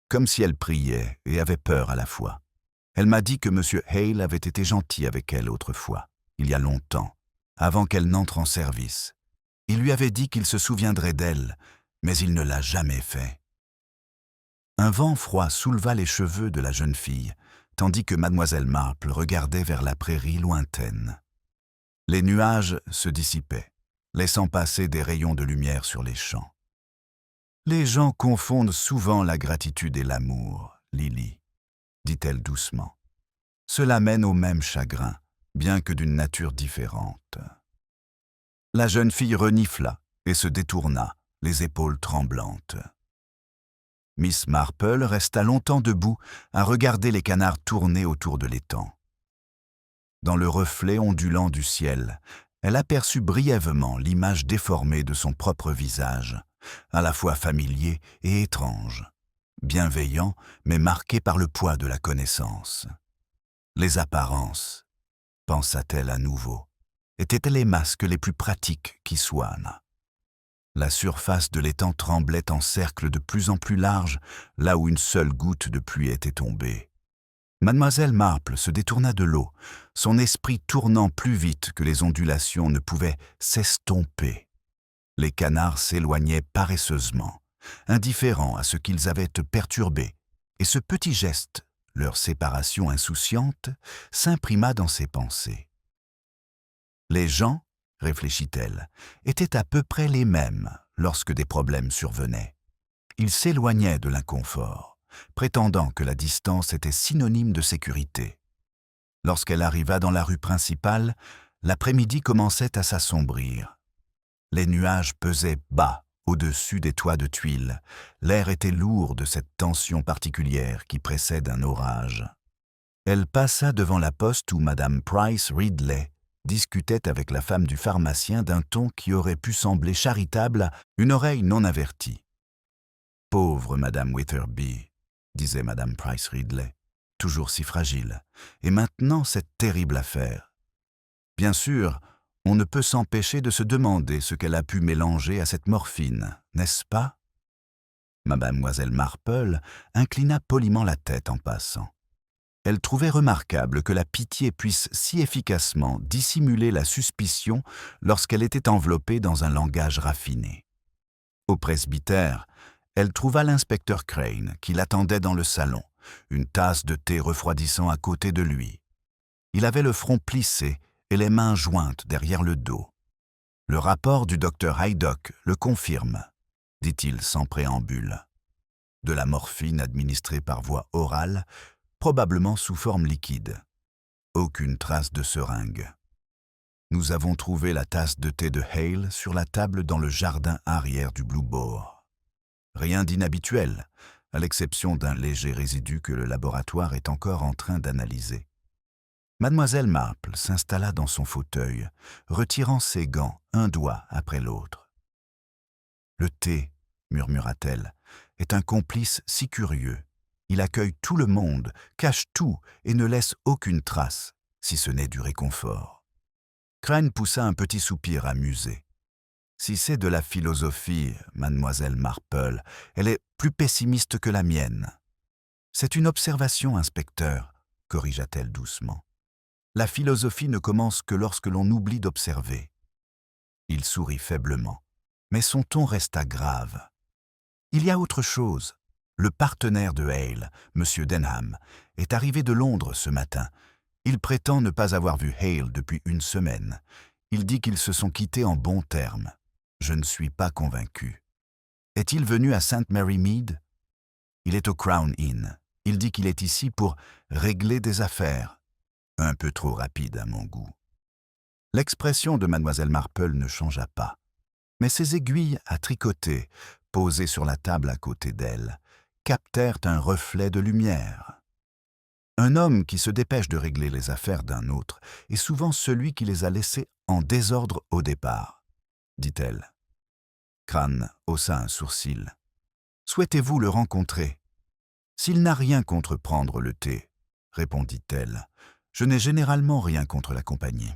comme si elle priait et avait peur à la fois. Elle m'a dit que M. Hale avait été gentil avec elle autrefois, il y a longtemps, avant qu'elle n'entre en service. Il lui avait dit qu'il se souviendrait d'elle, mais il ne l'a jamais fait. Un vent froid souleva les cheveux de la jeune fille, tandis que mademoiselle Marple regardait vers la prairie lointaine. Les nuages se dissipaient, laissant passer des rayons de lumière sur les champs. « Les gens confondent souvent la gratitude et l'amour, Lily, » dit-elle doucement. « Cela mène au même chagrin, bien que d'une nature différente. » La jeune fille renifla et se détourna, les épaules tremblantes. Miss Marple resta longtemps debout à regarder les canards tourner autour de l'étang. Dans le reflet ondulant du ciel, elle aperçut brièvement l'image déformée de son propre visage, à la fois familier et étrange, bienveillant mais marqué par le poids de la connaissance. Les apparences, pensa-t-elle à nouveau. étaient les masques les plus pratiques qui soient. La surface de l'étang tremblait en cercle de plus en plus large, là où une seule goutte de pluie était tombée. Mademoiselle Marple se détourna de l'eau, son esprit tournant plus vite que les ondulations ne pouvaient s'estomper. Les canards s'éloignaient paresseusement, indifférents à ce qu'ils avaient perturbé, et ce petit geste, leur séparation insouciante, s'imprima dans ses pensées. Les gens, réfléchit-elle, étaient à peu près les mêmes lorsque des problèmes survenaient. Ils s'éloignaient de l'inconfort, prétendant que la distance était synonyme de sécurité. Lorsqu'elle arriva dans la rue principale, l'après-midi commençait à s'assombrir. Les nuages pesaient bas au-dessus des toits de tuiles. L'air était lourd de cette tension particulière qui précède un orage. Elle passa devant la poste où Madame Price Ridley discutait avec la femme du pharmacien d'un ton qui aurait pu sembler charitable à une oreille non avertie. « Pauvre Madame Witherby », disait Madame Price Ridley, toujours si fragile, et maintenant cette terrible affaire. Bien sûr, on ne peut s'empêcher de se demander ce qu'elle a pu mélanger à cette morphine, n'est-ce pas? Mademoiselle Marple inclina poliment la tête en passant. Elle trouvait remarquable que la pitié puisse si efficacement dissimuler la suspicion lorsqu'elle était enveloppée dans un langage raffiné. Au presbytère, elle trouva l'inspecteur Crane qui l'attendait dans le salon, une tasse de thé refroidissant à côté de lui. Il avait le front plissé et les mains jointes derrière le dos. « Le rapport du docteur Haydock le confirme », dit-il sans préambule. De la morphine administrée par voie orale, probablement sous forme liquide. Aucune trace de seringue. Nous avons trouvé la tasse de thé de Hale sur la table dans le jardin arrière du Blue Boar. Rien d'inhabituel, à l'exception d'un léger résidu que le laboratoire est encore en train d'analyser. Mademoiselle Marple s'installa dans son fauteuil, retirant ses gants un doigt après l'autre. « Le thé, murmura-t-elle, est un complice si curieux. Il accueille tout le monde, cache tout et ne laisse aucune trace, si ce n'est du réconfort. » Crane poussa un petit soupir amusé. « Si c'est de la philosophie, Mademoiselle Marple, elle est plus pessimiste que la mienne. »« C'est une observation, inspecteur, » corrigea-t-elle doucement. « La philosophie ne commence que lorsque l'on oublie d'observer. » Il sourit faiblement, mais son ton resta grave. « Il y a autre chose. Le partenaire de Hale, M. Denham, est arrivé de Londres ce matin. Il prétend ne pas avoir vu Hale depuis une semaine. Il dit qu'ils se sont quittés en bons termes. Je ne suis pas convaincu. Est-il venu à St. Mary Mead? Il est au Crown Inn. Il dit qu'il est ici pour régler des affaires. Un peu trop rapide à mon goût. » L'expression de Mademoiselle Marple ne changea pas, mais ses aiguilles à tricoter, posées sur la table à côté d'elle, captèrent un reflet de lumière. Un homme qui se dépêche de régler les affaires d'un autre est souvent celui qui les a laissés en désordre au départ, dit-elle. Crane haussa un sourcil. « Souhaitez-vous le rencontrer? »« S'il n'a rien contre prendre le thé, » répondit-elle. « Je n'ai généralement rien contre la compagnie. »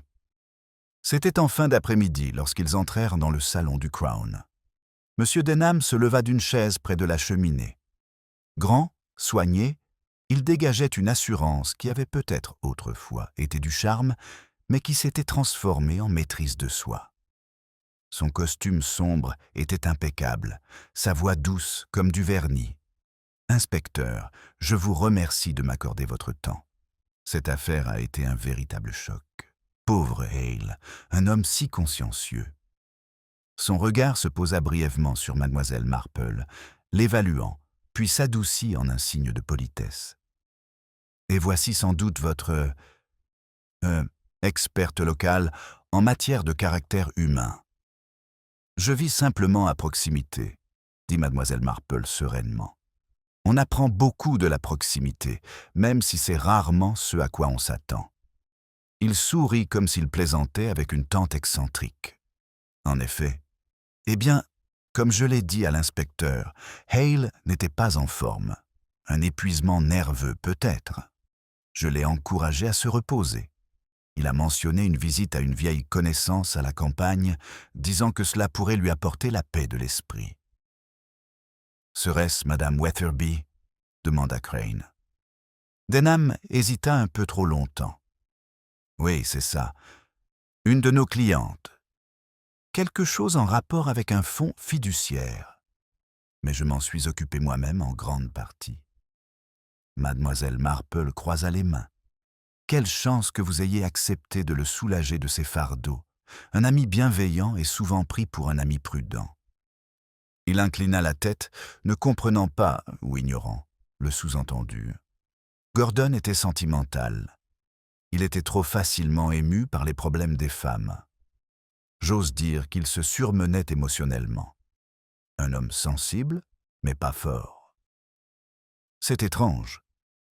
C'était en fin d'après-midi lorsqu'ils entrèrent dans le salon du Crown. M. Denham se leva d'une chaise près de la cheminée. Grand, soigné, il dégageait une assurance qui avait peut-être autrefois été du charme, mais qui s'était transformée en maîtrise de soi. Son costume sombre était impeccable, sa voix douce comme du vernis. « Inspecteur, je vous remercie de m'accorder votre temps. Cette affaire a été un véritable choc. Pauvre Hale, un homme si consciencieux. » Son regard se posa brièvement sur Mademoiselle Marple, l'évaluant, puis s'adoucit en un signe de politesse. « Et voici sans doute votre experte locale en matière de caractère humain. »« Je vis simplement à proximité, » dit Mademoiselle Marple sereinement. « On apprend beaucoup de la proximité, même si c'est rarement ce à quoi on s'attend. » Il sourit comme s'il plaisantait avec une tante excentrique. En effet, eh bien, comme je l'ai dit à l'inspecteur, Hale n'était pas en forme. Un épuisement nerveux peut-être. Je l'ai encouragé à se reposer. Il a mentionné une visite à une vieille connaissance à la campagne, disant que cela pourrait lui apporter la paix de l'esprit. « Serait-ce Madame Weatherby ?» demanda Crane. Denham hésita un peu trop longtemps. « Oui, c'est ça. Une de nos clientes. Quelque chose en rapport avec un fonds fiduciaire. Mais je m'en suis occupé moi-même en grande partie. » Mademoiselle Marple croisa les mains. Quelle chance que vous ayez accepté de le soulager de ses fardeaux. Un ami bienveillant est souvent pris pour un ami prudent. Il inclina la tête, ne comprenant pas, ou ignorant, le sous-entendu. Gordon était sentimental. Il était trop facilement ému par les problèmes des femmes. J'ose dire qu'il se surmenait émotionnellement. Un homme sensible, mais pas fort. C'est étrange,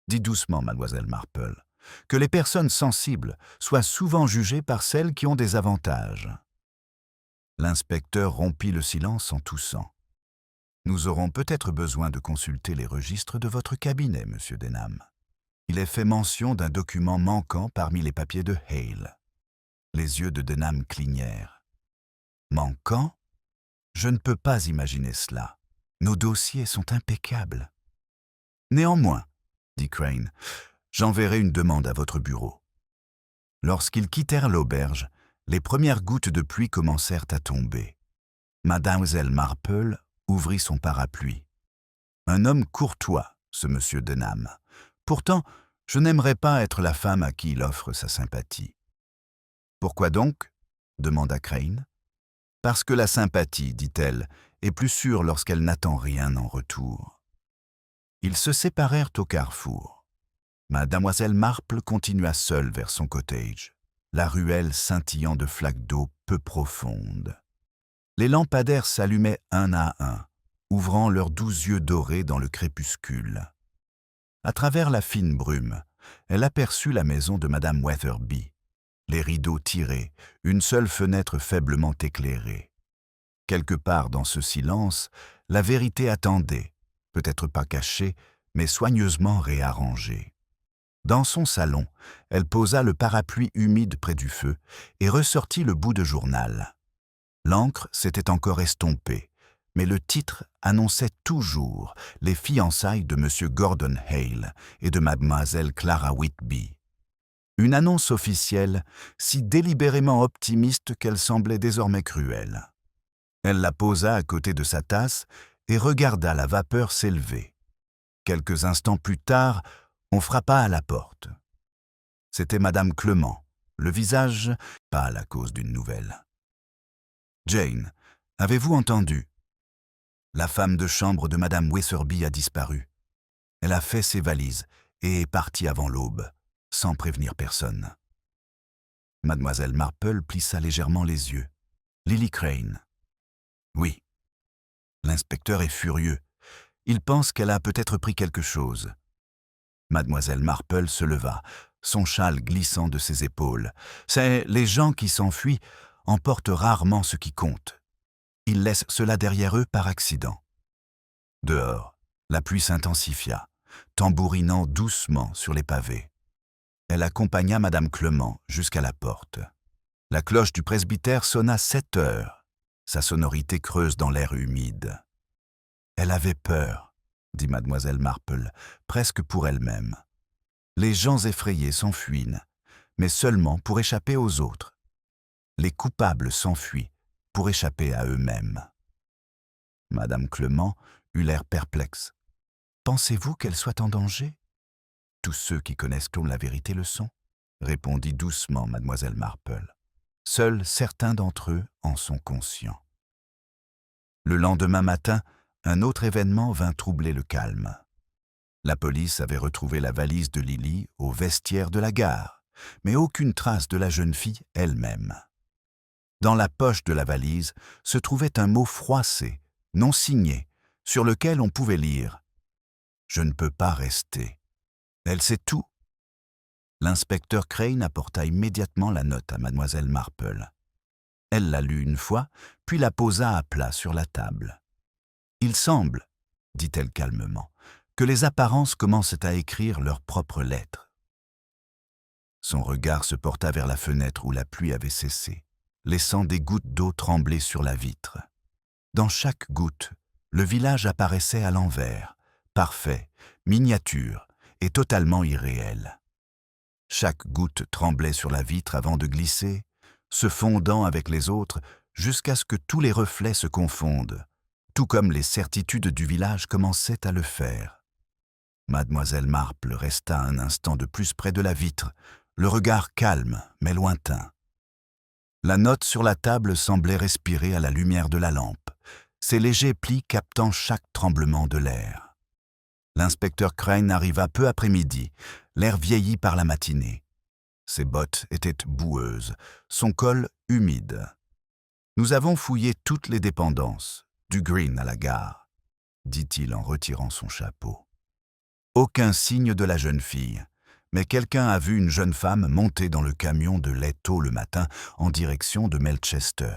dit doucement mademoiselle Marple, que les personnes sensibles soient souvent jugées par celles qui ont des avantages. L'inspecteur rompit le silence en toussant. Nous aurons peut-être besoin de consulter les registres de votre cabinet, monsieur Denham. Il est fait mention d'un document manquant parmi les papiers de Hale. Les yeux de Denham clignèrent. Manquant ? Je ne peux pas imaginer cela. Nos dossiers sont impeccables. Néanmoins, dit Crane, j'enverrai une demande à votre bureau. Lorsqu'ils quittèrent l'auberge, les premières gouttes de pluie commencèrent à tomber. Mademoiselle Marple ouvrit son parapluie. Un homme courtois, ce monsieur Denham. Pourtant, je n'aimerais pas être la femme à qui il offre sa sympathie. Pourquoi donc ? demanda Crane. Parce que la sympathie, dit-elle, est plus sûre lorsqu'elle n'attend rien en retour. Ils se séparèrent au carrefour. Mademoiselle Marple continua seule vers son cottage, la ruelle scintillant de flaques d'eau peu profondes. Les lampadaires s'allumaient un à un, ouvrant leurs 12 yeux dorés dans le crépuscule. À travers la fine brume, elle aperçut la maison de Madame Weatherby. Les rideaux tirés, une seule fenêtre faiblement éclairée. Quelque part dans ce silence, la vérité attendait, peut-être pas cachée, mais soigneusement réarrangée. Dans son salon, elle posa le parapluie humide près du feu et ressortit le bout de journal. L'encre s'était encore estompée, mais le titre annonçait toujours les fiançailles de M. Gordon Hale et de Mademoiselle Clara Whitby. Une annonce officielle, si délibérément optimiste qu'elle semblait désormais cruelle. Elle la posa à côté de sa tasse et regarda la vapeur s'élever. Quelques instants plus tard, on frappa à la porte. C'était Madame Clement, le visage pâle à cause d'une nouvelle. « Jane, avez-vous entendu ? La femme de chambre de Madame Weatherby a disparu. Elle a fait ses valises et est partie avant l'aube, sans prévenir personne. » Mademoiselle Marple plissa légèrement les yeux. « Lily Crane. »« Oui. » L'inspecteur est furieux. Il pense qu'elle a peut-être pris quelque chose. Mademoiselle Marple se leva, son châle glissant de ses épaules. C'est les gens qui s'enfuient emportent rarement ce qui compte. Ils laissent cela derrière eux par accident. Dehors, la pluie s'intensifia, tambourinant doucement sur les pavés. Elle accompagna Madame Clement jusqu'à la porte. La cloche du presbytère sonna 7 heures, sa sonorité creuse dans l'air humide. Elle avait peur, dit Mademoiselle Marple, presque pour elle-même. Les gens effrayés s'enfuient, mais seulement pour échapper aux autres. Les coupables s'enfuient pour échapper à eux-mêmes. Madame Clement eut l'air perplexe. « Pensez-vous qu'elle soit en danger ? » « Tous ceux qui connaissent la vérité le sont, » répondit doucement Mademoiselle Marple. « Seuls certains d'entre eux en sont conscients. » Le lendemain matin, un autre événement vint troubler le calme. La police avait retrouvé la valise de Lily au vestiaire de la gare, mais aucune trace de la jeune fille elle-même. Dans la poche de la valise se trouvait un mot froissé, non signé, sur lequel on pouvait lire « Je ne peux pas rester ». Elle sait tout. L'inspecteur Crane apporta immédiatement la note à Mademoiselle Marple. Elle la lut une fois, puis la posa à plat sur la table. « Il semble, dit-elle calmement, que les apparences commencent à écrire leurs propres lettres. Son regard se porta vers la fenêtre où la pluie avait cessé, laissant des gouttes d'eau trembler sur la vitre. Dans chaque goutte, le village apparaissait à l'envers, parfait, miniature et totalement irréel. Chaque goutte tremblait sur la vitre avant de glisser, se fondant avec les autres jusqu'à ce que tous les reflets se confondent, tout comme les certitudes du village commençaient à le faire. Mademoiselle Marple resta un instant de plus près de la vitre, le regard calme mais lointain. La note sur la table semblait respirer à la lumière de la lampe, ses légers plis captant chaque tremblement de l'air. L'inspecteur Crane arriva peu après midi, l'air vieilli par la matinée. Ses bottes étaient boueuses, son col humide. « Nous avons fouillé toutes les dépendances, du Green à la gare, » dit-il en retirant son chapeau. Aucun signe de la jeune fille, mais quelqu'un a vu une jeune femme monter dans le camion de lait tôt le matin en direction de Melchester.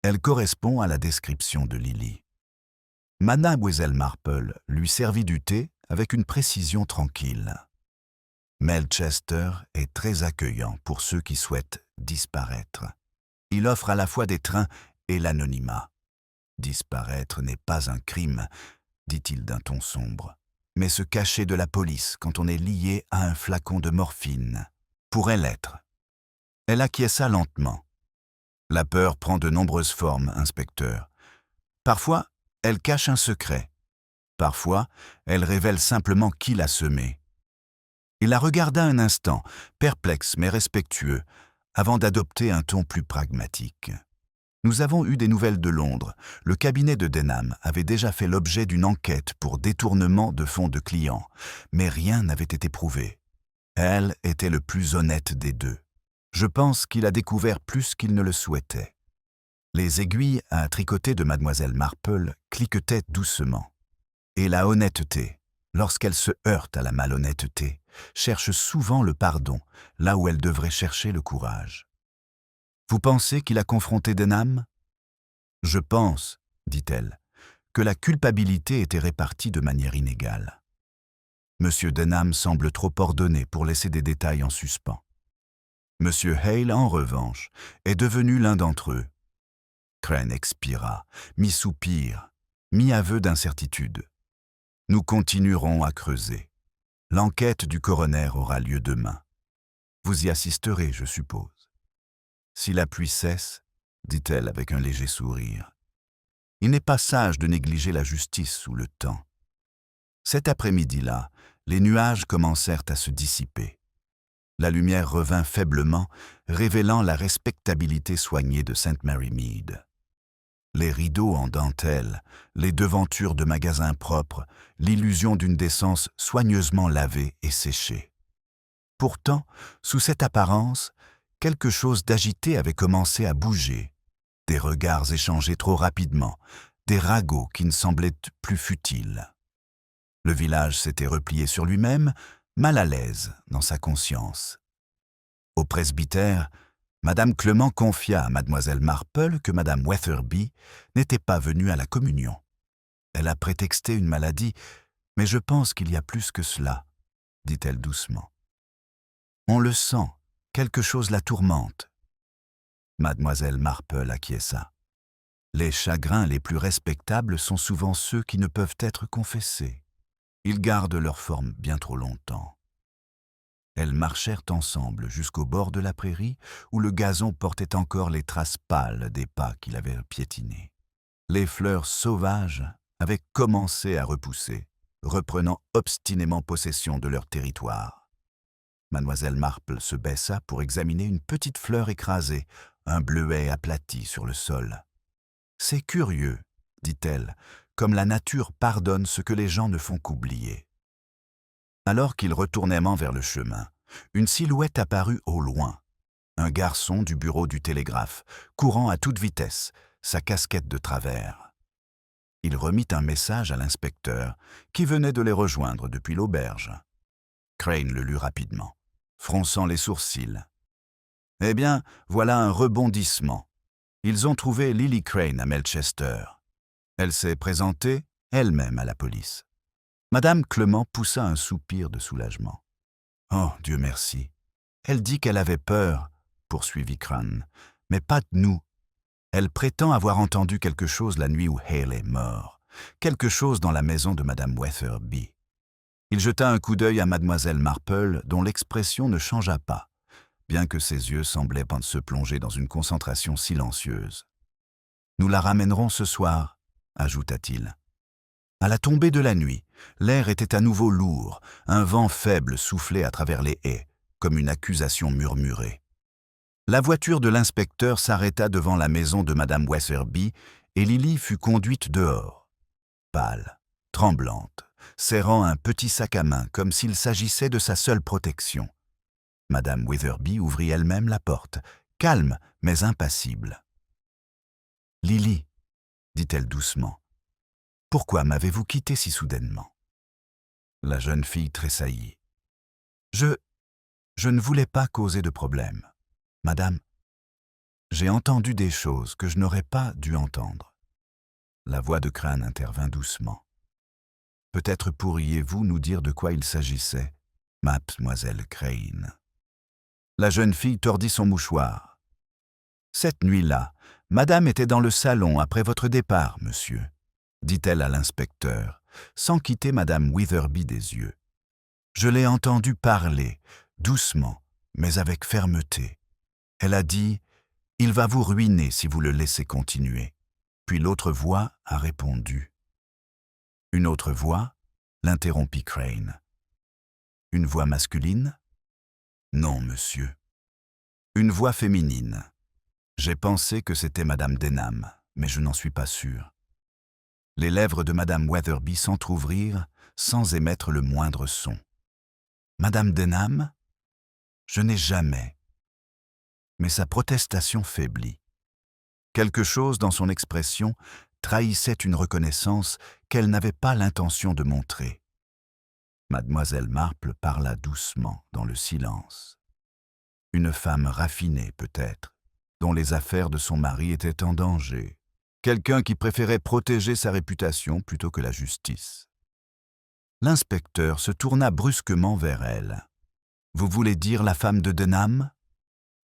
Elle correspond à la description de Lily. Mademoiselle Marple lui servit du thé avec une précision tranquille. Melchester est très accueillant pour ceux qui souhaitent disparaître. Il offre à la fois des trains et l'anonymat. Disparaître n'est pas un crime, dit-il d'un ton sombre, mais se cacher de la police quand on est lié à un flacon de morphine pourrait l'être. Elle acquiesça lentement. La peur prend de nombreuses formes, inspecteur. Parfois, elle cache un secret. Parfois, elle révèle simplement qui l'a semé. Il la regarda un instant, perplexe mais respectueux, avant d'adopter un ton plus pragmatique. Nous avons eu des nouvelles de Londres. Le cabinet de Denham avait déjà fait l'objet d'une enquête pour détournement de fonds de clients, mais rien n'avait été prouvé. Elle était le plus honnête des deux. Je pense qu'il a découvert plus qu'il ne le souhaitait. Les aiguilles à tricoter de mademoiselle Marple cliquetaient doucement. Et la honnêteté, lorsqu'elle se heurte à la malhonnêteté, cherche souvent le pardon, là où elle devrait chercher le courage. « Vous pensez qu'il a confronté Denham ?»« Je pense, dit-elle, que la culpabilité était répartie de manière inégale. Monsieur Denham semble trop ordonné pour laisser des détails en suspens. Monsieur Hale, en revanche, est devenu l'un d'entre eux. » Crane expira, mi-soupir, mi-aveu d'incertitude. « Nous continuerons à creuser. L'enquête du coroner aura lieu demain. Vous y assisterez, je suppose. » « Si la pluie cesse, dit-elle avec un léger sourire, il n'est pas sage de négliger la justice sous le temps. » Cet après-midi-là, les nuages commencèrent à se dissiper. La lumière revint faiblement, révélant la respectabilité soignée de St. Mary Mead. Les rideaux en dentelle, les devantures de magasins propres, l'illusion d'une décence soigneusement lavée et séchée. Pourtant, sous cette apparence, quelque chose d'agité avait commencé à bouger, des regards échangés trop rapidement, des ragots qui ne semblaient plus futiles. Le village s'était replié sur lui-même, mal à l'aise dans sa conscience. Au presbytère, Madame Clement confia à Mademoiselle Marple que Madame Wetherby n'était pas venue à la communion. Elle a prétexté une maladie, mais je pense qu'il y a plus que cela, dit-elle doucement. On le sent. Quelque chose la tourmente. Mademoiselle Marple acquiesça. Les chagrins les plus respectables sont souvent ceux qui ne peuvent être confessés. Ils gardent leur forme bien trop longtemps. Elles marchèrent ensemble jusqu'au bord de la prairie où le gazon portait encore les traces pâles des pas qu'il avait piétinés. Les fleurs sauvages avaient commencé à repousser, reprenant obstinément possession de leur territoire. Mademoiselle Marple se baissa pour examiner une petite fleur écrasée, un bleuet aplati sur le sol. « C'est curieux, » dit-elle, comme la nature pardonne ce que les gens ne font qu'oublier. Alors qu'il retournait vers le chemin, une silhouette apparut au loin. Un garçon du bureau du télégraphe, courant à toute vitesse, sa casquette de travers. Il remit un message à l'inspecteur, qui venait de les rejoindre depuis l'auberge. Crane le lut rapidement, fronçant les sourcils. « Eh bien, voilà un rebondissement. Ils ont trouvé Lily Crane à Melchester. Elle s'est présentée elle-même à la police. » Madame Clement poussa un soupir de soulagement. « Oh, Dieu merci. Elle dit qu'elle avait peur, poursuivit Crane, mais pas de nous. Elle prétend avoir entendu quelque chose la nuit où Hale est mort, quelque chose dans la maison de Madame Weatherby. Il jeta un coup d'œil à Mademoiselle Marple, dont l'expression ne changea pas, bien que ses yeux semblaient se plonger dans une concentration silencieuse. « Nous la ramènerons ce soir », ajouta-t-il. À la tombée de la nuit, l'air était à nouveau lourd, un vent faible soufflait à travers les haies, comme une accusation murmurée. La voiture de l'inspecteur s'arrêta devant la maison de Madame Weatherby et Lily fut conduite dehors. Pâle, tremblante, serrant un petit sac à main comme s'il s'agissait de sa seule protection. Madame Weatherby ouvrit elle-même la porte, calme mais impassible. « Lily, dit-elle doucement, pourquoi m'avez-vous quitté si soudainement ?» La jeune fille tressaillit. « Je ne voulais pas causer de problème. Madame, j'ai entendu des choses que je n'aurais pas dû entendre. » La voix de Crane intervint doucement. « Peut-être pourriez-vous nous dire de quoi il s'agissait, mademoiselle Crane ?» La jeune fille tordit son mouchoir. « Cette nuit-là, madame était dans le salon après votre départ, monsieur, » dit-elle à l'inspecteur, sans quitter madame Weatherby des yeux. « Je l'ai entendue parler, doucement, mais avec fermeté. Elle a dit « Il va vous ruiner si vous le laissez continuer. » Puis l'autre voix a répondu. Une autre voix l'interrompit Crane. « Une voix masculine ? » ?»« Non, monsieur. » »« Une voix féminine. J'ai pensé que c'était madame Denham, mais je n'en suis pas sûr. » Les lèvres de madame Weatherby s'entr'ouvrirent sans émettre le moindre son. « Madame Denham ? Je n'ai jamais. » Mais sa protestation faiblit. Quelque chose dans son expression trahissait une reconnaissance qu'elle n'avait pas l'intention de montrer. Mademoiselle Marple parla doucement dans le silence. Une femme raffinée peut-être, dont les affaires de son mari étaient en danger. Quelqu'un qui préférait protéger sa réputation plutôt que la justice. L'inspecteur se tourna brusquement vers elle. « Vous voulez dire la femme de Denham ? » ?»«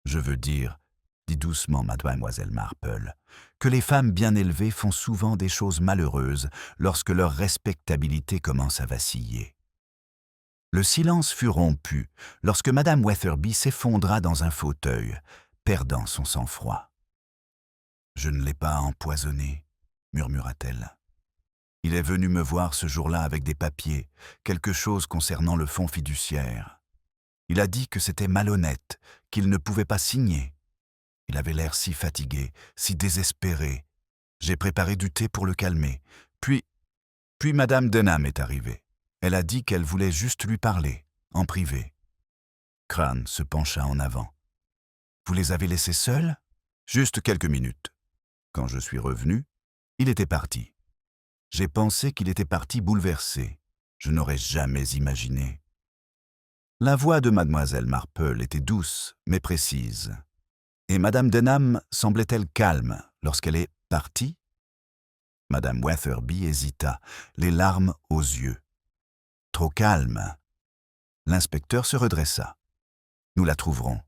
Je veux dire, dit doucement mademoiselle Marple, que les femmes bien élevées font souvent des choses malheureuses lorsque leur respectabilité commence à vaciller. » Le silence fut rompu lorsque madame Weatherby s'effondra dans un fauteuil, perdant son sang-froid. « Je ne l'ai pas empoisonné, » murmura-t-elle. « Il est venu me voir ce jour-là avec des papiers, quelque chose concernant le fonds fiduciaire. Il a dit que c'était malhonnête, qu'il ne pouvait pas signer. Il avait l'air si fatigué, si désespéré. J'ai préparé du thé pour le calmer. Puis madame Denham est arrivée. Elle a dit qu'elle voulait juste lui parler, en privé. » Crane se pencha en avant. « Vous les avez laissés seuls ? » ?»« Juste quelques minutes. Quand je suis revenu, il était parti. J'ai pensé qu'il était parti bouleversé. Je n'aurais jamais imaginé. » La voix de mademoiselle Marple était douce, mais précise. Et madame Denham semblait-elle calme lorsqu'elle est partie ? Madame Weatherby hésita, les larmes aux yeux. Trop calme. L'inspecteur se redressa. « Nous la trouverons. »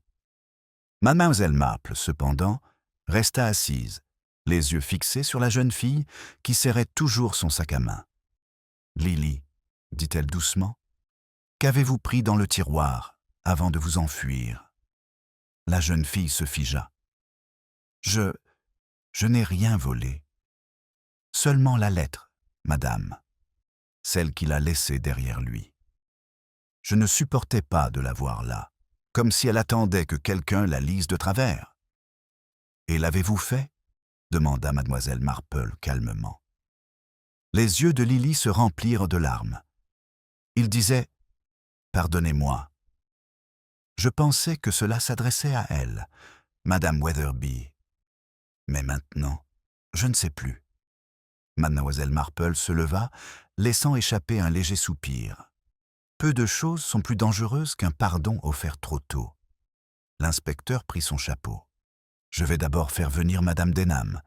Mademoiselle Marple, cependant, resta assise, les yeux fixés sur la jeune fille qui serrait toujours son sac à main. « Lily, » dit-elle doucement, « qu'avez-vous pris dans le tiroir avant de vous enfuir ?» La jeune fille se figea. « Je n'ai rien volé. Seulement la lettre, madame, celle qu'il a laissée derrière lui. Je ne supportais pas de la voir là, comme si elle attendait que quelqu'un la lise de travers. »« Et l'avez-vous fait ?» demanda mademoiselle Marple calmement. Les yeux de Lily se remplirent de larmes. Il disait « Pardonnez-moi. » Je pensais que cela s'adressait à elle, madame Weatherby. Mais maintenant, je ne sais plus. Mademoiselle Marple se leva, laissant échapper un léger soupir. Peu de choses sont plus dangereuses qu'un pardon offert trop tôt. L'inspecteur prit son chapeau. « Je vais d'abord faire venir madame Denham.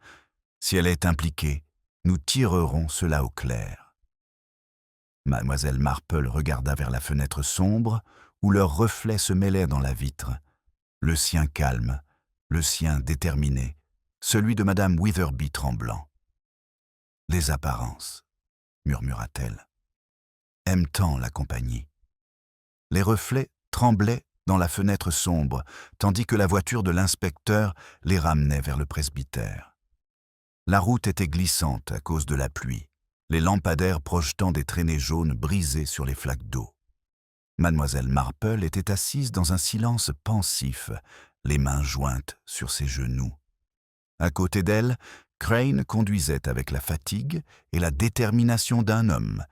Si elle est impliquée, nous tirerons cela au clair. » Mademoiselle Marple regarda vers la fenêtre sombre, où leurs reflets se mêlaient dans la vitre. Le sien calme, le sien déterminé, celui de Madame Witherby tremblant. « Les apparences », murmura-t-elle. « Aime tant la compagnie. » Les reflets tremblaient dans la fenêtre sombre, tandis que la voiture de l'inspecteur les ramenait vers le presbytère. La route était glissante à cause de la pluie, les lampadaires projetant des traînées jaunes brisées sur les flaques d'eau. Mademoiselle Marple était assise dans un silence pensif, les mains jointes sur ses genoux. À côté d'elle, Crane conduisait avec la fatigue et la détermination d'un homme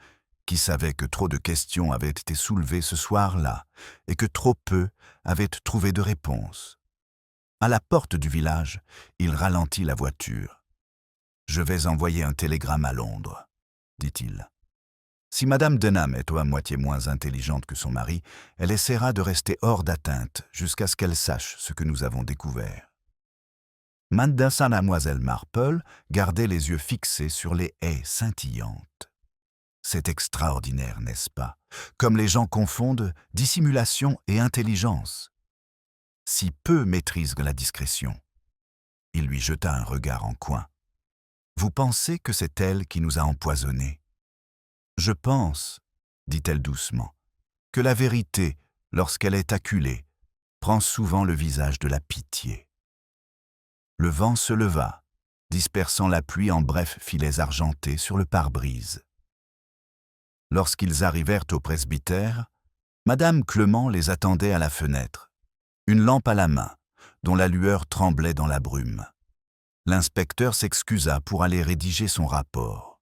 qui savait que trop de questions avaient été soulevées ce soir-là et que trop peu avaient trouvé de réponse. À la porte du village, il ralentit la voiture. « Je vais envoyer un télégramme à Londres », dit-il. Si Madame Denham est à moitié moins intelligente que son mari, elle essaiera de rester hors d'atteinte jusqu'à ce qu'elle sache ce que nous avons découvert. Mademoiselle Marple gardait les yeux fixés sur les haies scintillantes. C'est extraordinaire, n'est-ce pas? Comme les gens confondent dissimulation et intelligence. Si peu maîtrisent la discrétion. Il lui jeta un regard en coin. Vous pensez que c'est elle qui nous a empoisonnés? Je pense, dit-elle doucement, que la vérité, lorsqu'elle est acculée, prend souvent le visage de la pitié. Le vent se leva, dispersant la pluie en brefs filets argentés sur le pare-brise. Lorsqu'ils arrivèrent au presbytère, Madame Clement les attendait à la fenêtre, une lampe à la main, dont la lueur tremblait dans la brume. L'inspecteur s'excusa pour aller rédiger son rapport.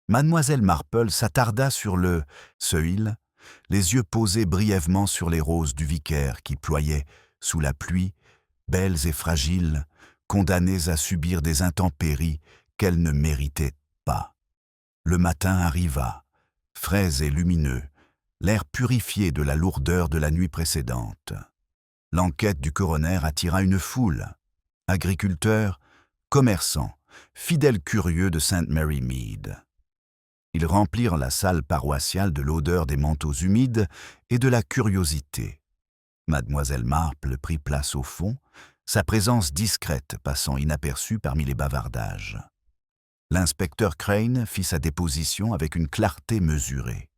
Mademoiselle Marple s'attarda sur le seuil, les yeux posés brièvement sur les roses du vicaire qui ployaient, sous la pluie, belles et fragiles, condamnées à subir des intempéries qu'elles ne méritaient pas. Le matin arriva, frais et lumineux, l'air purifié de la lourdeur de la nuit précédente. L'enquête du coroner attira une foule, agriculteurs, commerçants, fidèles curieux de St. Mary Mead. Ils remplirent la salle paroissiale de l'odeur des manteaux humides et de la curiosité. Mademoiselle Marple prit place au fond, sa présence discrète passant inaperçue parmi les bavardages. L'inspecteur Crane fit sa déposition avec une clarté mesurée.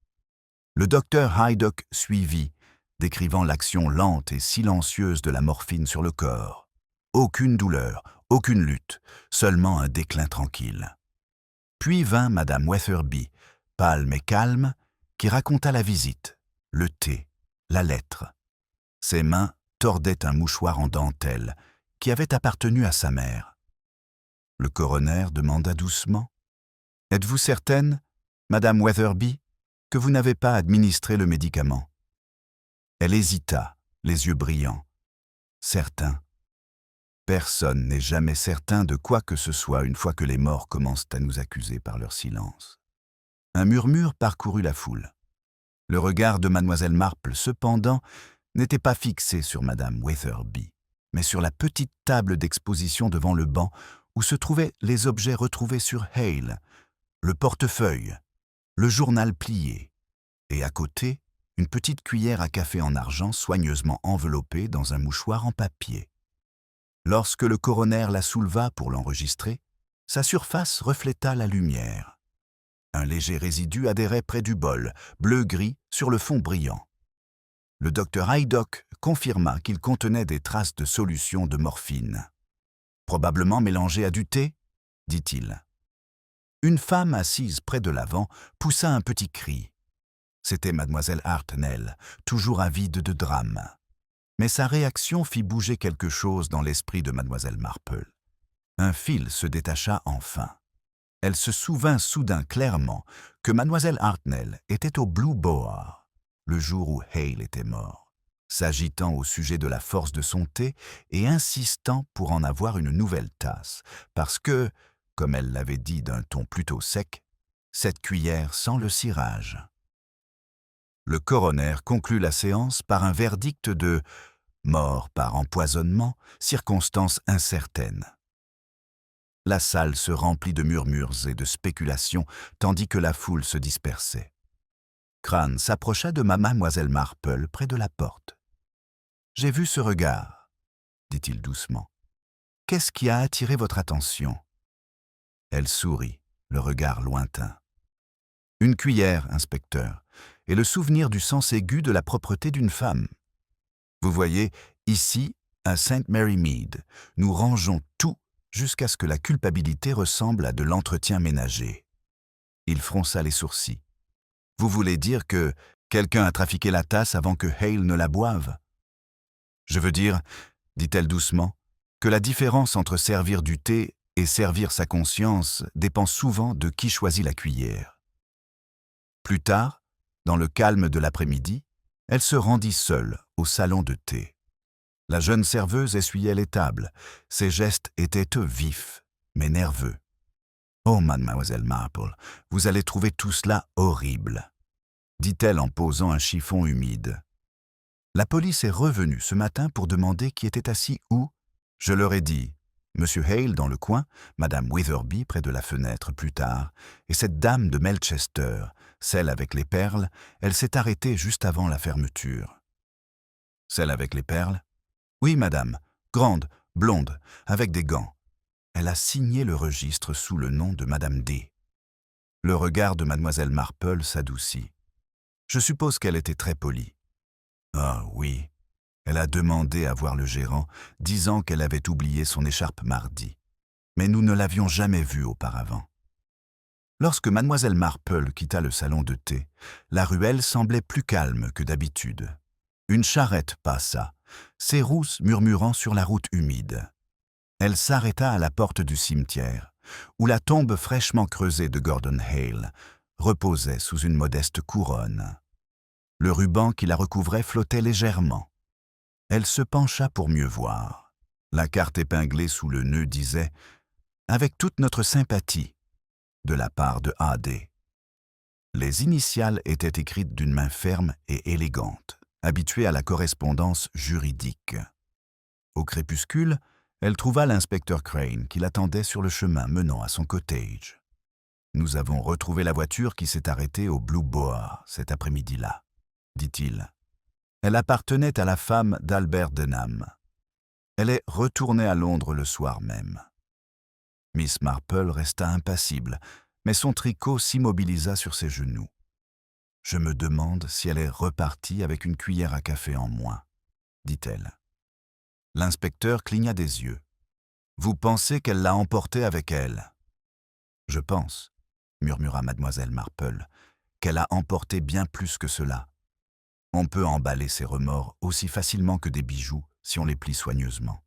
Le docteur Haydock suivit, décrivant l'action lente et silencieuse de la morphine sur le corps. Aucune douleur, aucune lutte, seulement un déclin tranquille. Puis vint Madame Wetherby, pâle mais calme, qui raconta la visite, le thé, la lettre. Ses mains tordaient un mouchoir en dentelle qui avait appartenu à sa mère. Le coroner demanda doucement « Êtes-vous certaine, Madame Wetherby, que vous n'avez pas administré le médicament ?» Elle hésita, les yeux brillants. « Certain. » Personne n'est jamais certain de quoi que ce soit une fois que les morts commencent à nous accuser par leur silence. Un murmure parcourut la foule. Le regard de Mademoiselle Marple, cependant, n'était pas fixé sur Madame Wetherby, mais sur la petite table d'exposition devant le banc où se trouvaient les objets retrouvés sur Hale, le portefeuille, le journal plié, et à côté, une petite cuillère à café en argent soigneusement enveloppée dans un mouchoir en papier. Lorsque le coroner la souleva pour l'enregistrer, sa surface refléta la lumière. Un léger résidu adhérait près du bol, bleu-gris sur le fond brillant. Le docteur Haydock confirma qu'il contenait des traces de solution de morphine. « Probablement mélangé à du thé ?» dit-il. Une femme assise près de l'avant poussa un petit cri. C'était mademoiselle Hartnell, toujours avide de drame. Mais sa réaction fit bouger quelque chose dans l'esprit de mademoiselle Marple. Un fil se détacha enfin. Elle se souvint soudain clairement que mademoiselle Hartnell était au Blue Boar, le jour où Hale était mort, s'agitant au sujet de la force de son thé et insistant pour en avoir une nouvelle tasse, parce que, comme elle l'avait dit d'un ton plutôt sec, cette cuillère sent le cirage. Le coroner conclut la séance par un verdict de « mort par empoisonnement, circonstance incertaine ». La salle se remplit de murmures et de spéculations, tandis que la foule se dispersait. Crane s'approcha de mademoiselle Marple près de la porte. « J'ai vu ce regard, dit-il doucement. Qu'est-ce qui a attiré votre attention ?» Elle sourit, le regard lointain. « Une cuillère, inspecteur, et le souvenir du sens aigu de la propreté d'une femme. Vous voyez, ici, à St. Mary Mead, nous rangeons tout jusqu'à ce que la culpabilité ressemble à de l'entretien ménager. » Il fronça les sourcils. « Vous voulez dire que quelqu'un a trafiqué la tasse avant que Hale ne la boive ?»« Je veux dire, dit-elle doucement, que la différence entre servir du thé et servir sa conscience dépend souvent de qui choisit la cuillère. » Plus tard, dans le calme de l'après-midi, elle se rendit seule au salon de thé. La jeune serveuse essuyait les tables. Ses gestes étaient vifs, mais nerveux. « Oh, mademoiselle Marple, vous allez trouver tout cela horrible, » dit-elle en posant un chiffon humide. « La police est revenue ce matin pour demander qui était assis où. Je leur ai dit, Monsieur Hale dans le coin, Madame Witherby près de la fenêtre plus tard, et cette dame de Melchester, celle avec les perles, elle s'est arrêtée juste avant la fermeture. »« Celle avec les perles ? » ?»« Oui, madame, grande, blonde, avec des gants. Elle a signé le registre sous le nom de Madame D. » Le regard de mademoiselle Marple s'adoucit. « Je suppose qu'elle était très polie. »« Ah oui. Elle a demandé à voir le gérant, disant qu'elle avait oublié son écharpe mardi. Mais nous ne l'avions jamais vue auparavant. » Lorsque mademoiselle Marple quitta le salon de thé, la ruelle semblait plus calme que d'habitude. Une charrette passa, ses roues murmurant sur la route humide. Elle s'arrêta à la porte du cimetière, où la tombe fraîchement creusée de Gordon Hale reposait sous une modeste couronne. Le ruban qui la recouvrait flottait légèrement. Elle se pencha pour mieux voir. La carte épinglée sous le nœud disait « Avec toute notre sympathie » de la part de A.D. Les initiales étaient écrites d'une main ferme et élégante, habituée à la correspondance juridique. Au crépuscule, elle trouva l'inspecteur Crane qui l'attendait sur le chemin menant à son cottage. « Nous avons retrouvé la voiture qui s'est arrêtée au Blue Boar cet après-midi-là, » dit-il. « Elle appartenait à la femme d'Albert Denham. Elle est retournée à Londres le soir même. » Miss Marple resta impassible, mais son tricot s'immobilisa sur ses genoux. « Je me demande si elle est repartie avec une cuillère à café en moins, » dit-elle. L'inspecteur cligna des yeux. « Vous pensez qu'elle l'a emportée avec elle ?»« Je pense, » murmura mademoiselle Marple, « qu'elle a emporté bien plus que cela. On peut emballer ses remords aussi facilement que des bijoux si on les plie soigneusement. »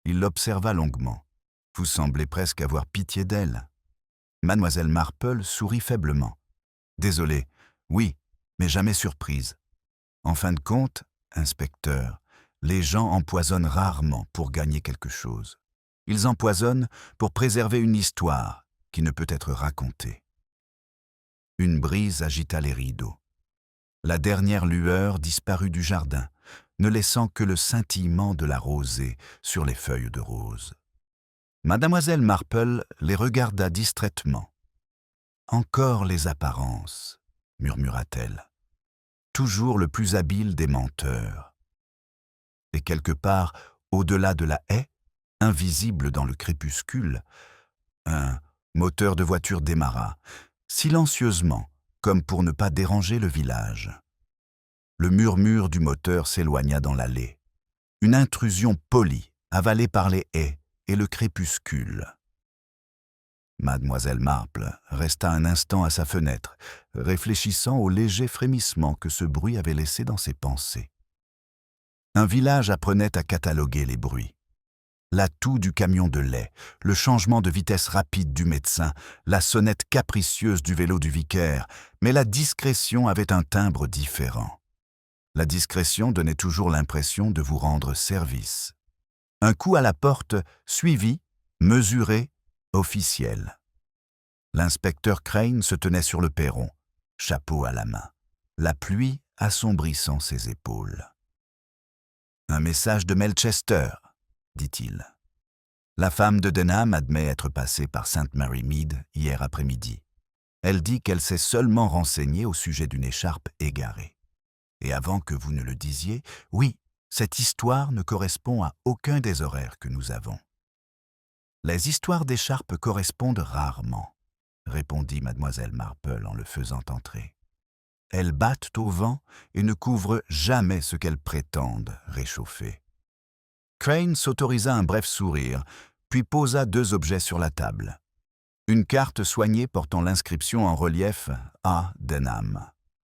Il l'observa longuement. « Vous semblez presque avoir pitié d'elle. » Mademoiselle Marple sourit faiblement. « Désolée, oui, mais jamais surprise. En fin de compte, inspecteur, les gens empoisonnent rarement pour gagner quelque chose. Ils empoisonnent pour préserver une histoire qui ne peut être racontée. » Une brise agita les rideaux. La dernière lueur disparut du jardin, ne laissant que le scintillement de la rosée sur les feuilles de rose. Mademoiselle Marple les regarda distraitement. « Encore les apparences, » murmura-t-elle. « Toujours le plus habile des menteurs. » Et quelque part, au-delà de la haie, invisible dans le crépuscule, un moteur de voiture démarra, silencieusement, comme pour ne pas déranger le village. Le murmure du moteur s'éloigna dans l'allée. Une intrusion polie, avalée par les haies et le crépuscule. Mademoiselle Marple resta un instant à sa fenêtre, réfléchissant au léger frémissement que ce bruit avait laissé dans ses pensées. Un village apprenait à cataloguer les bruits. La toux du camion de lait, le changement de vitesse rapide du médecin, la sonnette capricieuse du vélo du vicaire, mais la discrétion avait un timbre différent. La discrétion donnait toujours l'impression de vous rendre service. Un coup à la porte, suivi, mesuré, officiel. L'inspecteur Crane se tenait sur le perron, chapeau à la main, la pluie assombrissant ses épaules. « Un message de Melchester », dit-il. « La femme de Denham admet être passée par St. Mary Mead hier après-midi. Elle dit qu'elle s'est seulement renseignée au sujet d'une écharpe égarée. Et avant que vous ne le disiez, oui, cette histoire ne correspond à aucun des horaires que nous avons. Les histoires d'écharpes correspondent rarement, répondit mademoiselle Marple en le faisant entrer. Elles battent au vent et ne couvrent jamais ce qu'elles prétendent réchauffer. Crane s'autorisa un bref sourire, puis posa 2 objets sur la table. Une carte soignée portant l'inscription en relief « A. Denham »,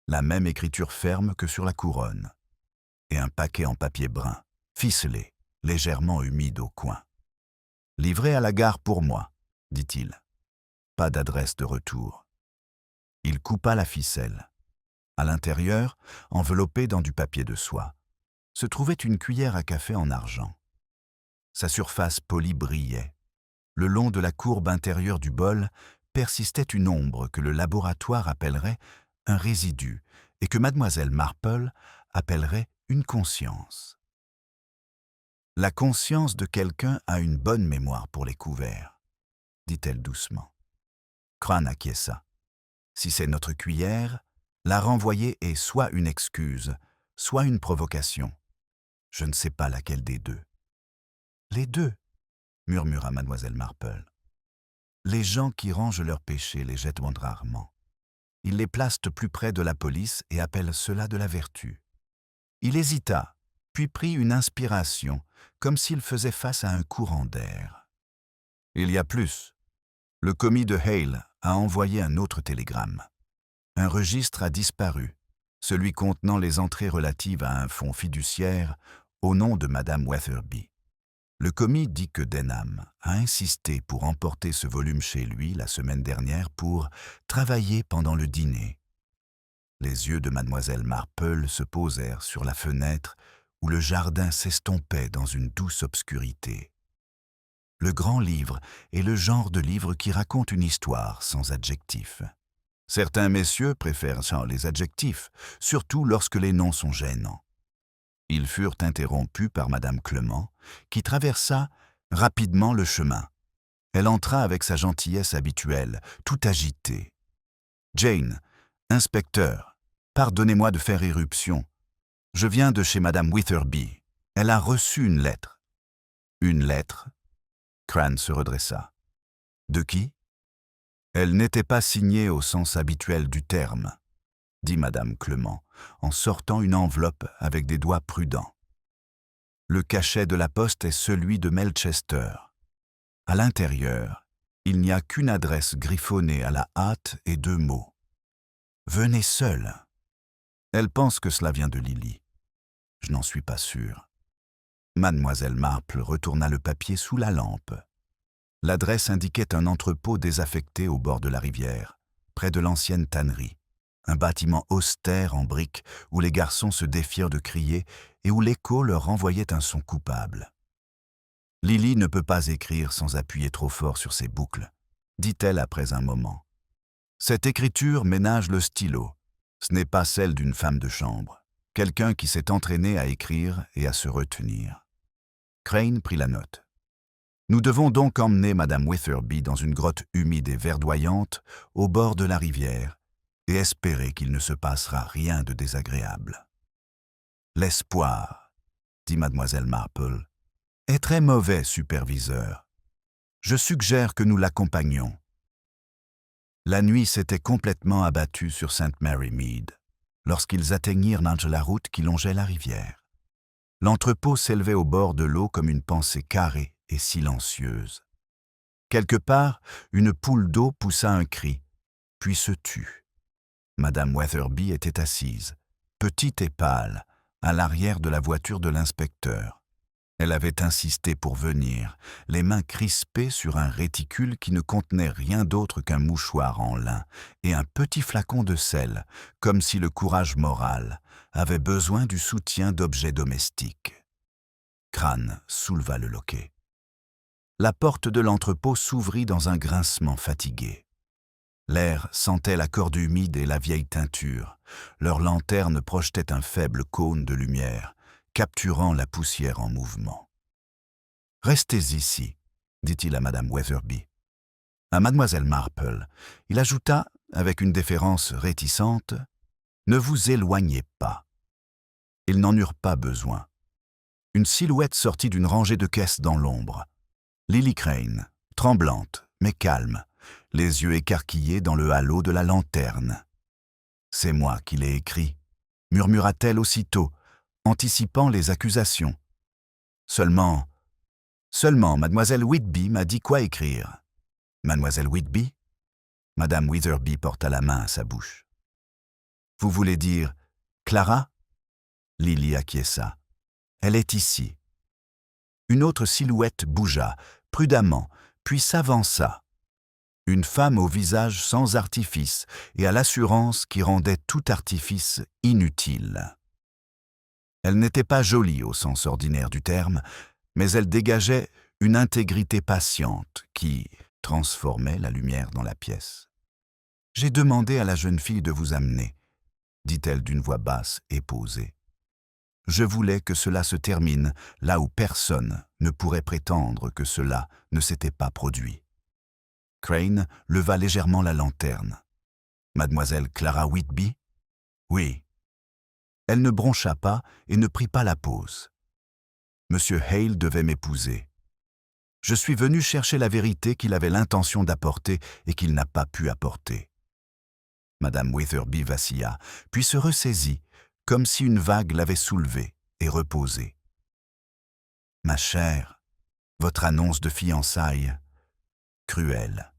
la même écriture ferme que sur la couronne, et un paquet en papier brun, ficelé, légèrement humide au coin. « Livré à la gare pour moi », dit-il. Pas d'adresse de retour. Il coupa la ficelle. À l'intérieur, enveloppée dans du papier de soie, se trouvait une cuillère à café en argent. Sa surface polie brillait. Le long de la courbe intérieure du bol persistait une ombre que le laboratoire appellerait un résidu et que mademoiselle Marple appellerait une conscience. La conscience de quelqu'un a une bonne mémoire pour les couverts, dit-elle doucement. Crane acquiesça. Si c'est notre cuillère, la renvoyer est soit une excuse, soit une provocation. Je ne sais pas laquelle des deux. Les deux, murmura mademoiselle Marple. Les gens qui rangent leurs péchés les jettent rarement. Ils les placent plus près de la police et appellent cela de la vertu. Il hésita, puis prit une inspiration, comme s'il faisait face à un courant d'air. Il y a plus. Le commis de Hale a envoyé un autre télégramme. Un registre a disparu, celui contenant les entrées relatives à un fonds fiduciaire au nom de madame Weatherby. Le commis dit que Denham a insisté pour emporter ce volume chez lui la semaine dernière pour travailler pendant le dîner. Les yeux de mademoiselle Marple se posèrent sur la fenêtre où le jardin s'estompait dans une douce obscurité. Le grand livre est le genre de livre qui raconte une histoire sans adjectif. Certains messieurs préfèrent les adjectifs, surtout lorsque les noms sont gênants. Ils furent interrompus par madame Clement, qui traversa rapidement le chemin. Elle entra avec sa gentillesse habituelle, tout agitée. « Jane, inspecteur, pardonnez-moi de faire irruption. Je viens de chez madame Weatherby. Elle a reçu une lettre. » « Une lettre ?» Crane se redressa. « De qui ?» « Elle n'était pas signée au sens habituel du terme, » dit madame Clement, en sortant une enveloppe avec des doigts prudents. Le cachet de la poste est celui de Melchester. À l'intérieur, il n'y a qu'une adresse griffonnée à la hâte et 2 mots. « Venez seul. » Elle pense que cela vient de Lily. Je n'en suis pas sûr. Mademoiselle Marple retourna le papier sous la lampe. L'adresse indiquait un entrepôt désaffecté au bord de la rivière, près de l'ancienne tannerie, un bâtiment austère en briques où les garçons se défièrent de crier et où l'écho leur renvoyait un son coupable. « Lily ne peut pas écrire sans appuyer trop fort sur ses boucles, » dit-elle après un moment. « Cette écriture ménage le stylo. Ce n'est pas celle d'une femme de chambre, quelqu'un qui s'est entraîné à écrire et à se retenir. » Crane prit la note. Nous devons donc emmener madame Weatherby dans une grotte humide et verdoyante au bord de la rivière et espérer qu'il ne se passera rien de désagréable. L'espoir, dit mademoiselle Marple, est très mauvais superviseur. Je suggère que nous l'accompagnions. La nuit s'était complètement abattue sur St. Mary Mead lorsqu'ils atteignirent la route qui longeait la rivière. L'entrepôt s'élevait au bord de l'eau comme une pensée carrée et silencieuse. Quelque part, une poule d'eau poussa un cri, puis se tut. Madame Weatherby était assise, petite et pâle, à l'arrière de la voiture de l'inspecteur. Elle avait insisté pour venir, les mains crispées sur un réticule qui ne contenait rien d'autre qu'un mouchoir en lin et un petit flacon de sel, comme si le courage moral avait besoin du soutien d'objets domestiques. Crane souleva le loquet. La porte de l'entrepôt s'ouvrit dans un grincement fatigué. L'air sentait la corde humide et la vieille teinture. Leur lanterne projetait un faible cône de lumière, capturant la poussière en mouvement. « Restez ici, dit-il à madame Weatherby. À mademoiselle Marple, il ajouta avec une déférence réticente, « Ne vous éloignez pas. » Ils n'en eurent pas besoin. Une silhouette sortit d'une rangée de caisses dans l'ombre. Lily Crane, tremblante, mais calme, les yeux écarquillés dans le halo de la lanterne. « C'est moi qui l'ai écrit », murmura-t-elle aussitôt, anticipant les accusations. « Seulement, mademoiselle Whitby m'a dit quoi écrire. » « Mademoiselle Whitby ?» Madame Witherby porta la main à sa bouche. « Vous voulez dire Clara ?» Lily acquiesça. « Elle est ici. » Une autre silhouette bougea, prudemment, puis s'avança. Une femme au visage sans artifice et à l'assurance qui rendait tout artifice inutile. Elle n'était pas jolie au sens ordinaire du terme, mais elle dégageait une intégrité patiente qui transformait la lumière dans la pièce. « J'ai demandé à la jeune fille de vous amener, » dit-elle d'une voix basse et posée. « Je voulais que cela se termine là où personne ne pourrait prétendre que cela ne s'était pas produit. » Crane leva légèrement la lanterne. « Mademoiselle Clara Whitby ?»« Oui. » Elle ne broncha pas et ne prit pas la pause. « Monsieur Hale devait m'épouser. Je suis venu chercher la vérité qu'il avait l'intention d'apporter et qu'il n'a pas pu apporter. » Madame Witherby vacilla, puis se ressaisit, comme si une vague l'avait soulevée et reposée. « Ma chère, votre annonce de fiançailles, cruelle, »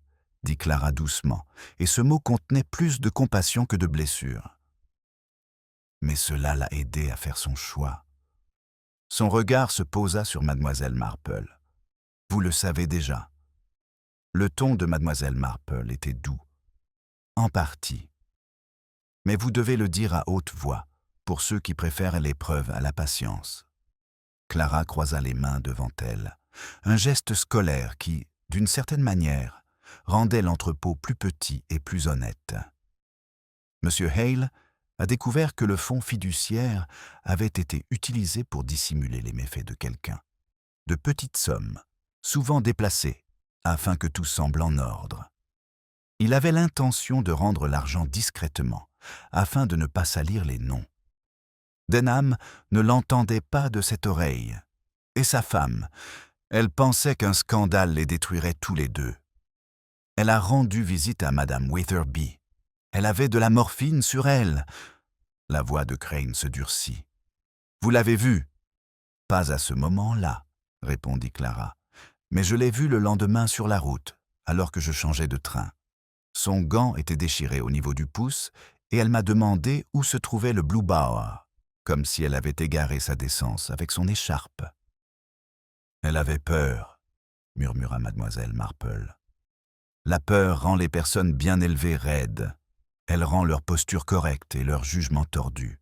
dit Clara doucement, et ce mot contenait plus de compassion que de blessure. Mais cela l'a aidé à faire son choix. Son regard se posa sur mademoiselle Marple. Vous le savez déjà. Le ton de mademoiselle Marple était doux. En partie. Mais vous devez le dire à haute voix, pour ceux qui préfèrent l'épreuve à la patience. Clara croisa les mains devant elle, un geste scolaire qui, d'une certaine manière, rendait l'entrepôt plus petit et plus honnête. Monsieur Hale a découvert que le fonds fiduciaire avait été utilisé pour dissimuler les méfaits de quelqu'un. De petites sommes, souvent déplacées, afin que tout semble en ordre. Il avait l'intention de rendre l'argent discrètement, afin de ne pas salir les noms. Denham ne l'entendait pas de cette oreille. Et sa femme, elle pensait qu'un scandale les détruirait tous les deux. Elle a rendu visite à madame Witherby. Elle avait de la morphine sur elle. La voix de Crane se durcit. « Vous l'avez vue ?»« Pas à ce moment-là, » répondit Clara. « Mais je l'ai vue le lendemain sur la route, alors que je changeais de train. Son gant était déchiré au niveau du pouce et elle m'a demandé où se trouvait le Blue Bower, comme si elle avait égaré sa décence avec son écharpe. « Elle avait peur, » murmura mademoiselle Marple. « La peur rend les personnes bien élevées raides. Elle rend leur posture correcte et leur jugement tordu. »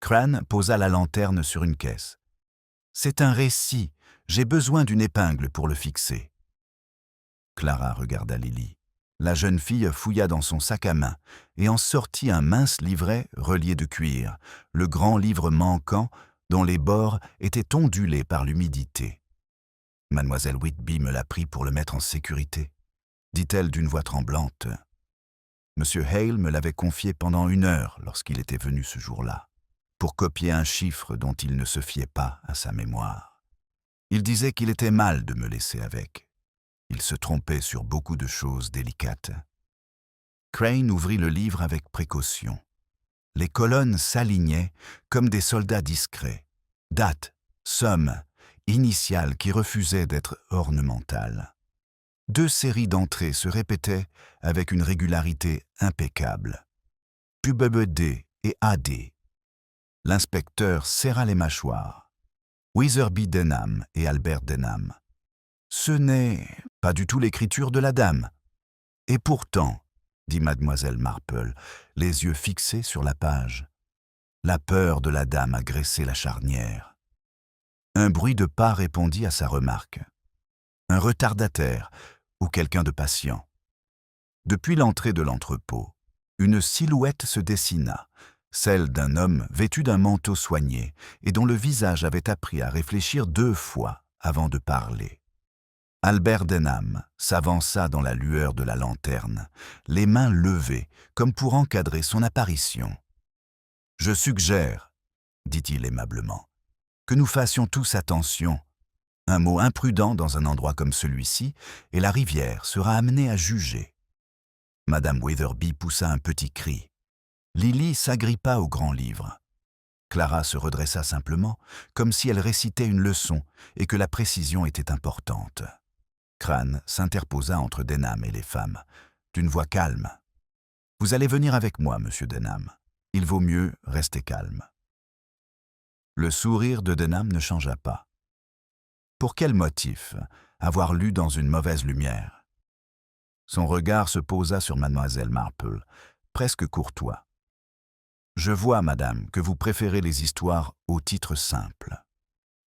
Crane posa la lanterne sur une caisse. « C'est un récit. J'ai besoin d'une épingle pour le fixer. » Clara regarda Lily. La jeune fille fouilla dans son sac à main et en sortit un mince livret relié de cuir, le grand livre manquant dont les bords étaient ondulés par l'humidité. « Mademoiselle Whitby me l'a pris pour le mettre en sécurité, » dit-elle d'une voix tremblante. « Monsieur Hale me l'avait confié pendant 1 heure lorsqu'il était venu ce jour-là, pour copier un chiffre dont il ne se fiait pas à sa mémoire. Il disait qu'il était mal de me laisser avec. Il se trompait sur beaucoup de choses délicates. » Crane ouvrit le livre avec précaution. Les colonnes s'alignaient comme des soldats discrets. Dates, sommes, initiales qui refusaient d'être ornementales. 2 séries d'entrées se répétaient avec une régularité impeccable. PUBD et AD. L'inspecteur serra les mâchoires. Witherby Denham et Albert Denham. Ce n'est pas du tout l'écriture de la dame. Et pourtant, dit mademoiselle Marple, les yeux fixés sur la page, la peur de la dame a graissé la charnière. Un bruit de pas répondit à sa remarque. Un retardataire ou quelqu'un de patient. Depuis l'entrée de l'entrepôt, une silhouette se dessina, celle d'un homme vêtu d'un manteau soigné et dont le visage avait appris à réfléchir 2 fois avant de parler. Albert Denham s'avança dans la lueur de la lanterne, les mains levées, comme pour encadrer son apparition. « Je suggère, dit-il aimablement, que nous fassions tous attention. Un mot imprudent dans un endroit comme celui-ci, et la rivière sera amenée à juger. » Madame Wetherby poussa un petit cri. Lily s'agrippa au grand livre. Clara se redressa simplement, comme si elle récitait une leçon et que la précision était importante. Crane s'interposa entre Denham et les femmes, d'une voix calme. « Vous allez venir avec moi, monsieur Denham. Il vaut mieux rester calme. » Le sourire de Denham ne changea pas. Pour quel motif avoir lu dans une mauvaise lumière? Son regard se posa sur mademoiselle Marple, presque courtois. « Je vois, madame, que vous préférez les histoires au titre simple.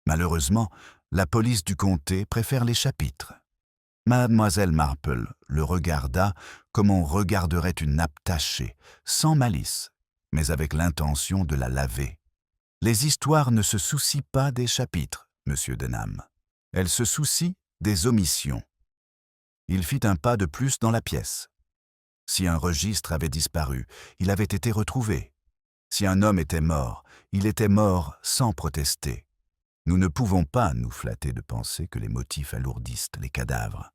Malheureusement, la police du comté préfère les chapitres. » Mademoiselle Marple le regarda comme on regarderait une nappe tachée, sans malice, mais avec l'intention de la laver. Les histoires ne se soucient pas des chapitres, monsieur Denham. Elles se soucient des omissions. Il fit un pas de plus dans la pièce. Si un registre avait disparu, il avait été retrouvé. Si un homme était mort, il était mort sans protester. Nous ne pouvons pas nous flatter de penser que les motifs alourdissent les cadavres.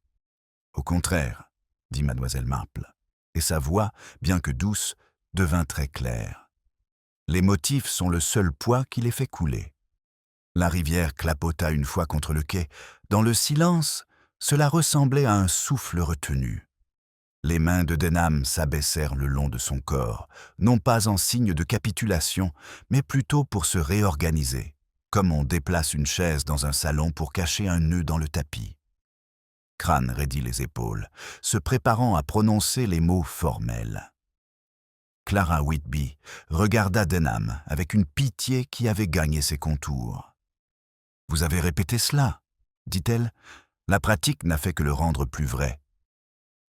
« Au contraire, dit mademoiselle Marple, et sa voix, bien que douce, devint très claire. Les motifs sont le seul poids qui les fait couler. » La rivière clapota une fois contre le quai. Dans le silence, cela ressemblait à un souffle retenu. Les mains de Denham s'abaissèrent le long de son corps, non pas en signe de capitulation, mais plutôt pour se réorganiser, comme on déplace une chaise dans un salon pour cacher un nœud dans le tapis. Crane raidit les épaules, se préparant à prononcer les mots formels. Clara Whitby regarda Denham avec une pitié qui avait gagné ses contours. « Vous avez répété cela, dit-elle. La pratique n'a fait que le rendre plus vrai. »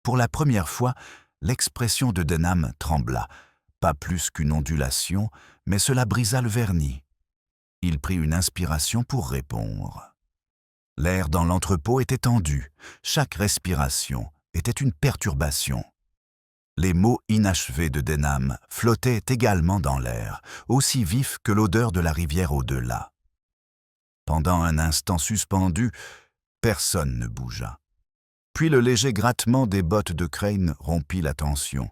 Pour la première fois, l'expression de Denham trembla, pas plus qu'une ondulation, mais cela brisa le vernis. Il prit une inspiration pour répondre. L'air dans l'entrepôt était tendu, chaque respiration était une perturbation. Les mots inachevés de Denham flottaient également dans l'air, aussi vifs que l'odeur de la rivière au-delà. Pendant un instant suspendu, personne ne bougea. Puis le léger grattement des bottes de Crane rompit la tension,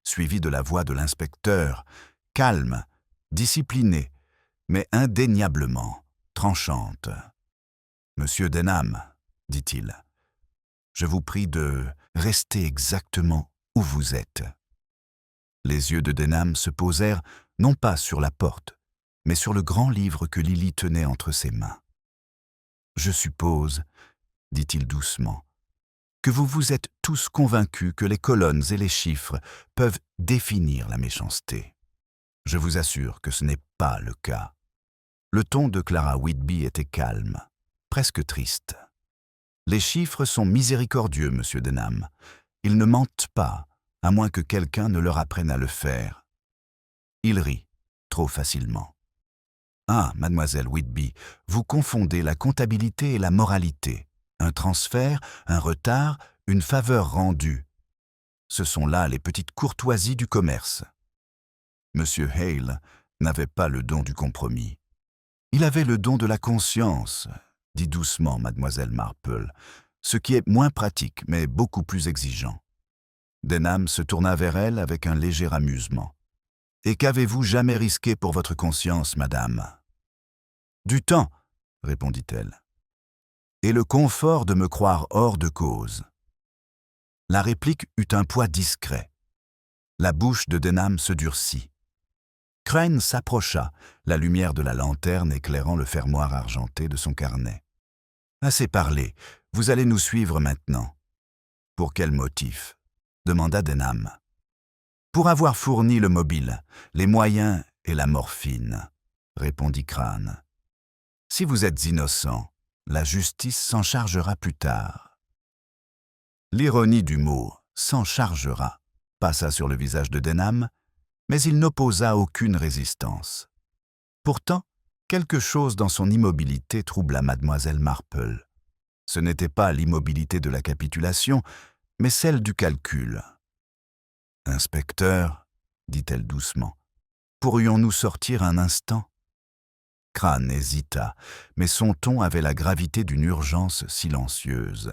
suivi de la voix de l'inspecteur, calme, disciplinée, mais indéniablement tranchante. « Monsieur Denham, dit-il, je vous prie de rester exactement où vous êtes. » Les yeux de Denham se posèrent non pas sur la porte, mais sur le grand livre que Lily tenait entre ses mains. « Je suppose, dit-il doucement, que vous vous êtes tous convaincus que les colonnes et les chiffres peuvent définir la méchanceté. Je vous assure que ce n'est pas le cas. » Le ton de Clara Whitby était calme, presque triste. « Les chiffres sont miséricordieux, monsieur Denham. Ils ne mentent pas, à moins que quelqu'un ne leur apprenne à le faire. » Il rit, trop facilement. « Ah, mademoiselle Whitby, vous confondez la comptabilité et la moralité. Un transfert, un retard, une faveur rendue. Ce sont là les petites courtoisies du commerce. » Monsieur Hale n'avait pas le don du compromis. Il avait le don de la conscience, dit doucement mademoiselle Marple, ce qui est moins pratique mais beaucoup plus exigeant. Denham se tourna vers elle avec un léger amusement. « Et qu'avez-vous jamais risqué pour votre conscience, madame ?»« Du temps, répondit-elle. Et le confort de me croire hors de cause. » La réplique eut un poids discret. La bouche de Denham se durcit. Crane s'approcha, la lumière de la lanterne éclairant le fermoir argenté de son carnet. « Assez parlé, vous allez nous suivre maintenant. »« Pour quel motif ?» demanda Denham. « Pour avoir fourni le mobile, les moyens et la morphine, » répondit Crane. « Si vous êtes innocent, la justice s'en chargera plus tard. » L'ironie du mot « s'en chargera » passa sur le visage de Denham, mais il n'opposa aucune résistance. Pourtant, quelque chose dans son immobilité troubla mademoiselle Marple. Ce n'était pas l'immobilité de la capitulation, mais celle du calcul. « Inspecteur, dit-elle doucement, pourrions-nous sortir un instant ?» Crane hésita, mais son ton avait la gravité d'une urgence silencieuse.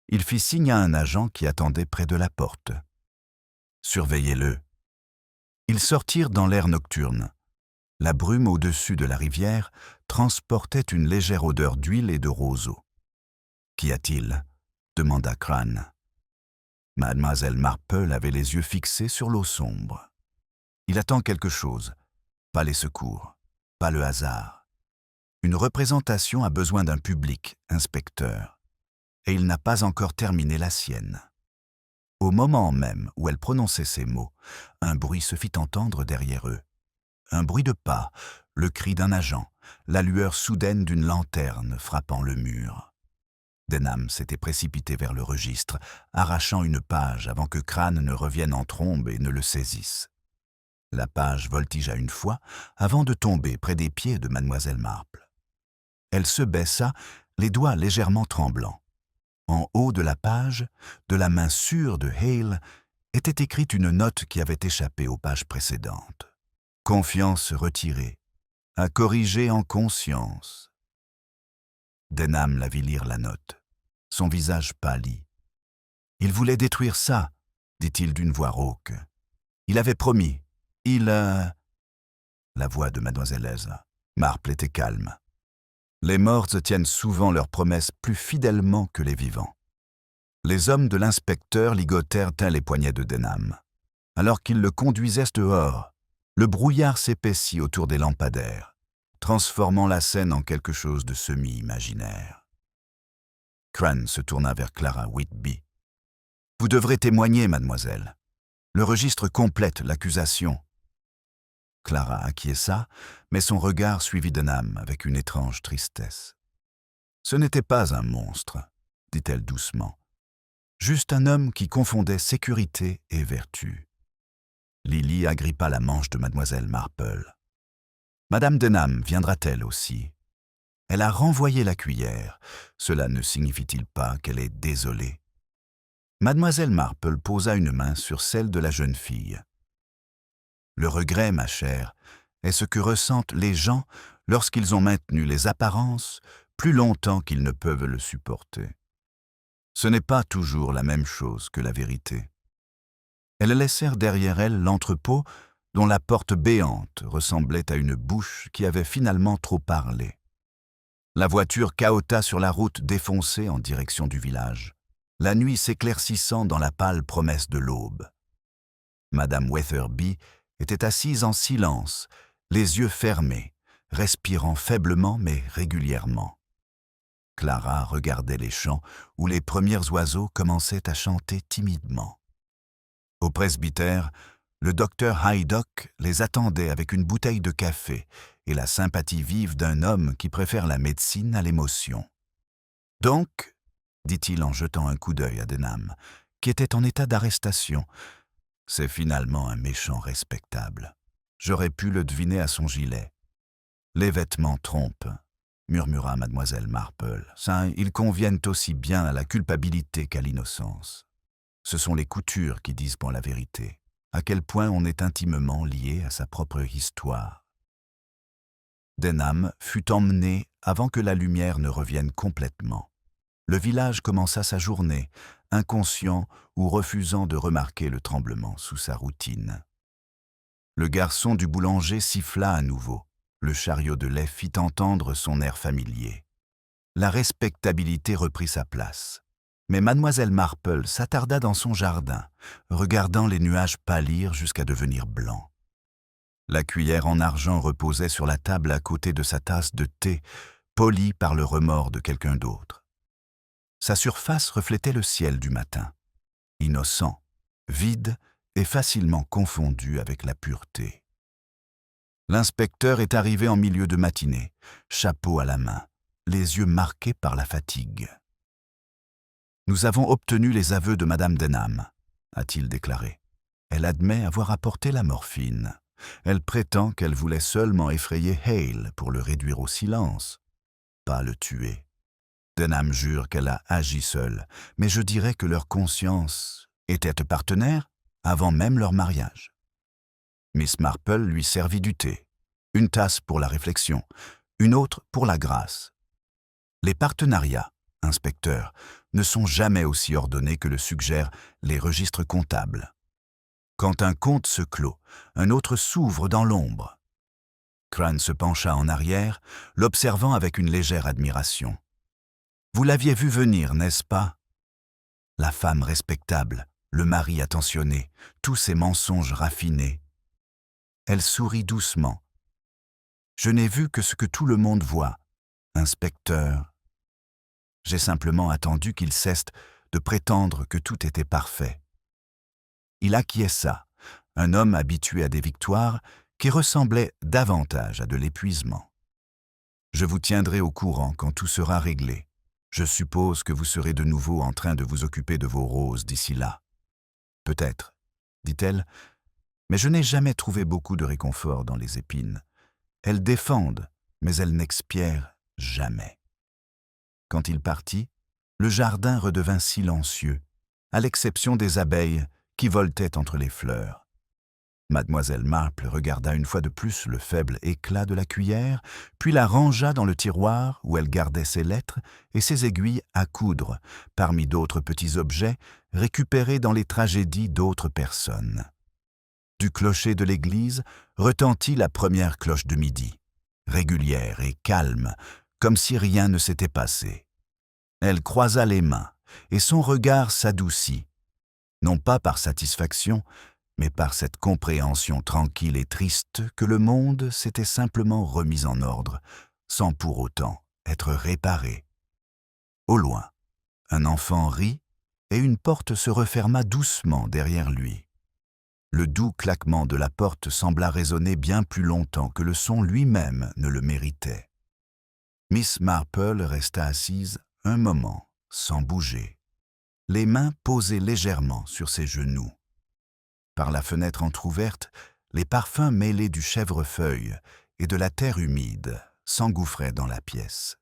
Il fit signe à un agent qui attendait près de la porte. « Surveillez-le. » Ils sortirent dans l'air nocturne. La brume au-dessus de la rivière transportait une légère odeur d'huile et de roseau. « Qu'y a-t-il » demanda Crane. Mademoiselle Marple avait les yeux fixés sur l'eau sombre. « Il attend quelque chose. Pas les secours, pas le hasard. Une représentation a besoin d'un public, inspecteur, et il n'a pas encore terminé la sienne. » Au moment même où elle prononçait ces mots, un bruit se fit entendre derrière eux. Un bruit de pas, le cri d'un agent, la lueur soudaine d'une lanterne frappant le mur. Denham s'était précipité vers le registre, arrachant une page avant que Crane ne revienne en trombe et ne le saisisse. La page voltigea une fois avant de tomber près des pieds de mademoiselle Marple. Elle se baissa, les doigts légèrement tremblants. En haut de la page, de la main sûre de Hale, était écrite une note qui avait échappé aux pages précédentes. « Confiance retirée. À corriger en conscience. » Denham la vit lire la note. Son visage pâlit. « Il voulait détruire ça, » dit-il d'une voix rauque. « Il avait promis. Il... La voix de mademoiselle Marple était calme. Les morts tiennent souvent leurs promesses plus fidèlement que les vivants. Les hommes de l'inspecteur ligotèrent les poignets de Denham. Alors qu'ils le conduisaient dehors, le brouillard s'épaissit autour des lampadaires, transformant la scène en quelque chose de semi-imaginaire. Crane se tourna vers Clara Whitby. « Vous devrez témoigner, mademoiselle. Le registre complète l'accusation. » Clara acquiesça, mais son regard suivit Denham avec une étrange tristesse. « Ce n'était pas un monstre, » dit-elle doucement. « Juste un homme qui confondait sécurité et vertu. » Lily agrippa la manche de mademoiselle Marple. « Madame Denham viendra-t-elle aussi ?» Elle a renvoyé la cuillère. Cela ne signifie-t-il pas qu'elle est désolée? Mademoiselle Marple posa une main sur celle de la jeune fille. « Le regret, ma chère, est ce que ressentent les gens lorsqu'ils ont maintenu les apparences plus longtemps qu'ils ne peuvent le supporter. Ce n'est pas toujours la même chose que la vérité. » Elles laissèrent derrière elles l'entrepôt dont la porte béante ressemblait à une bouche qui avait finalement trop parlé. La voiture cahota sur la route défoncée en direction du village, la nuit s'éclaircissant dans la pâle promesse de l'aube. Madame Weatherby était assise en silence, les yeux fermés, respirant faiblement mais régulièrement. Clara regardait les champs où les premiers oiseaux commençaient à chanter timidement. Au presbytère, le docteur Haydock les attendait avec une bouteille de café et la sympathie vive d'un homme qui préfère la médecine à l'émotion. « Donc, » dit-il en jetant un coup d'œil à Denham, qui était en état d'arrestation, « c'est finalement un méchant respectable. J'aurais pu le deviner à son gilet. »« Les vêtements trompent, » murmura mademoiselle Marple. « Ça, ils conviennent aussi bien à la culpabilité qu'à l'innocence. Ce sont les coutures qui disent pour la vérité, à quel point on est intimement lié à sa propre histoire. » Denham fut emmené avant que la lumière ne revienne complètement. Le village commença sa journée, inconscient ou refusant de remarquer le tremblement sous sa routine. Le garçon du boulanger siffla à nouveau. Le chariot de lait fit entendre son air familier. La respectabilité reprit sa place. Mais mademoiselle Marple s'attarda dans son jardin, regardant les nuages pâlir jusqu'à devenir blancs. La cuillère en argent reposait sur la table à côté de sa tasse de thé, polie par le remords de quelqu'un d'autre. Sa surface reflétait le ciel du matin, innocent, vide et facilement confondu avec la pureté. L'inspecteur est arrivé en milieu de matinée, chapeau à la main, les yeux marqués par la fatigue. « Nous avons obtenu les aveux de madame Denham, » a-t-il déclaré. « Elle admet avoir apporté la morphine. Elle prétend qu'elle voulait seulement effrayer Hale pour le réduire au silence, pas le tuer. Denham jure qu'elle a agi seule, mais je dirais que leur conscience était partenaire avant même leur mariage. Miss Marple lui servit du thé, une tasse pour la réflexion, une autre pour la grâce. Les partenariats, inspecteur, ne sont jamais aussi ordonnés que le suggèrent les registres comptables. Quand un compte se clôt, un autre s'ouvre dans l'ombre. Crane se pencha en arrière, l'observant avec une légère admiration. « Vous l'aviez vu venir, n'est-ce pas ?» La femme respectable, le mari attentionné, tous ces mensonges raffinés. Elle sourit doucement. « Je n'ai vu que ce que tout le monde voit, inspecteur. J'ai simplement attendu qu'il cesse de prétendre que tout était parfait. » Il acquiesça, un homme habitué à des victoires qui ressemblaient davantage à de l'épuisement. « Je vous tiendrai au courant quand tout sera réglé. Je suppose que vous serez de nouveau en train de vous occuper de vos roses d'ici là. »« Peut-être, » dit-elle, « mais je n'ai jamais trouvé beaucoup de réconfort dans les épines. Elles défendent, mais elles n'expièrent jamais. » Quand il partit, le jardin redevint silencieux, à l'exception des abeilles qui voletaient entre les fleurs. Mademoiselle Marple regarda une fois de plus le faible éclat de la cuillère, puis la rangea dans le tiroir où elle gardait ses lettres et ses aiguilles à coudre, parmi d'autres petits objets récupérés dans les tragédies d'autres personnes. Du clocher de l'église retentit la première cloche de midi, régulière et calme, comme si rien ne s'était passé. Elle croisa les mains, et son regard s'adoucit, non pas par satisfaction, mais par cette compréhension tranquille et triste que le monde s'était simplement remis en ordre, sans pour autant être réparé. Au loin, un enfant rit, et une porte se referma doucement derrière lui. Le doux claquement de la porte sembla résonner bien plus longtemps que le son lui-même ne le méritait. Miss Marple resta assise un moment, sans bouger, les mains posées légèrement sur ses genoux. Par la fenêtre entr'ouverte, les parfums mêlés du chèvrefeuille et de la terre humide s'engouffraient dans la pièce.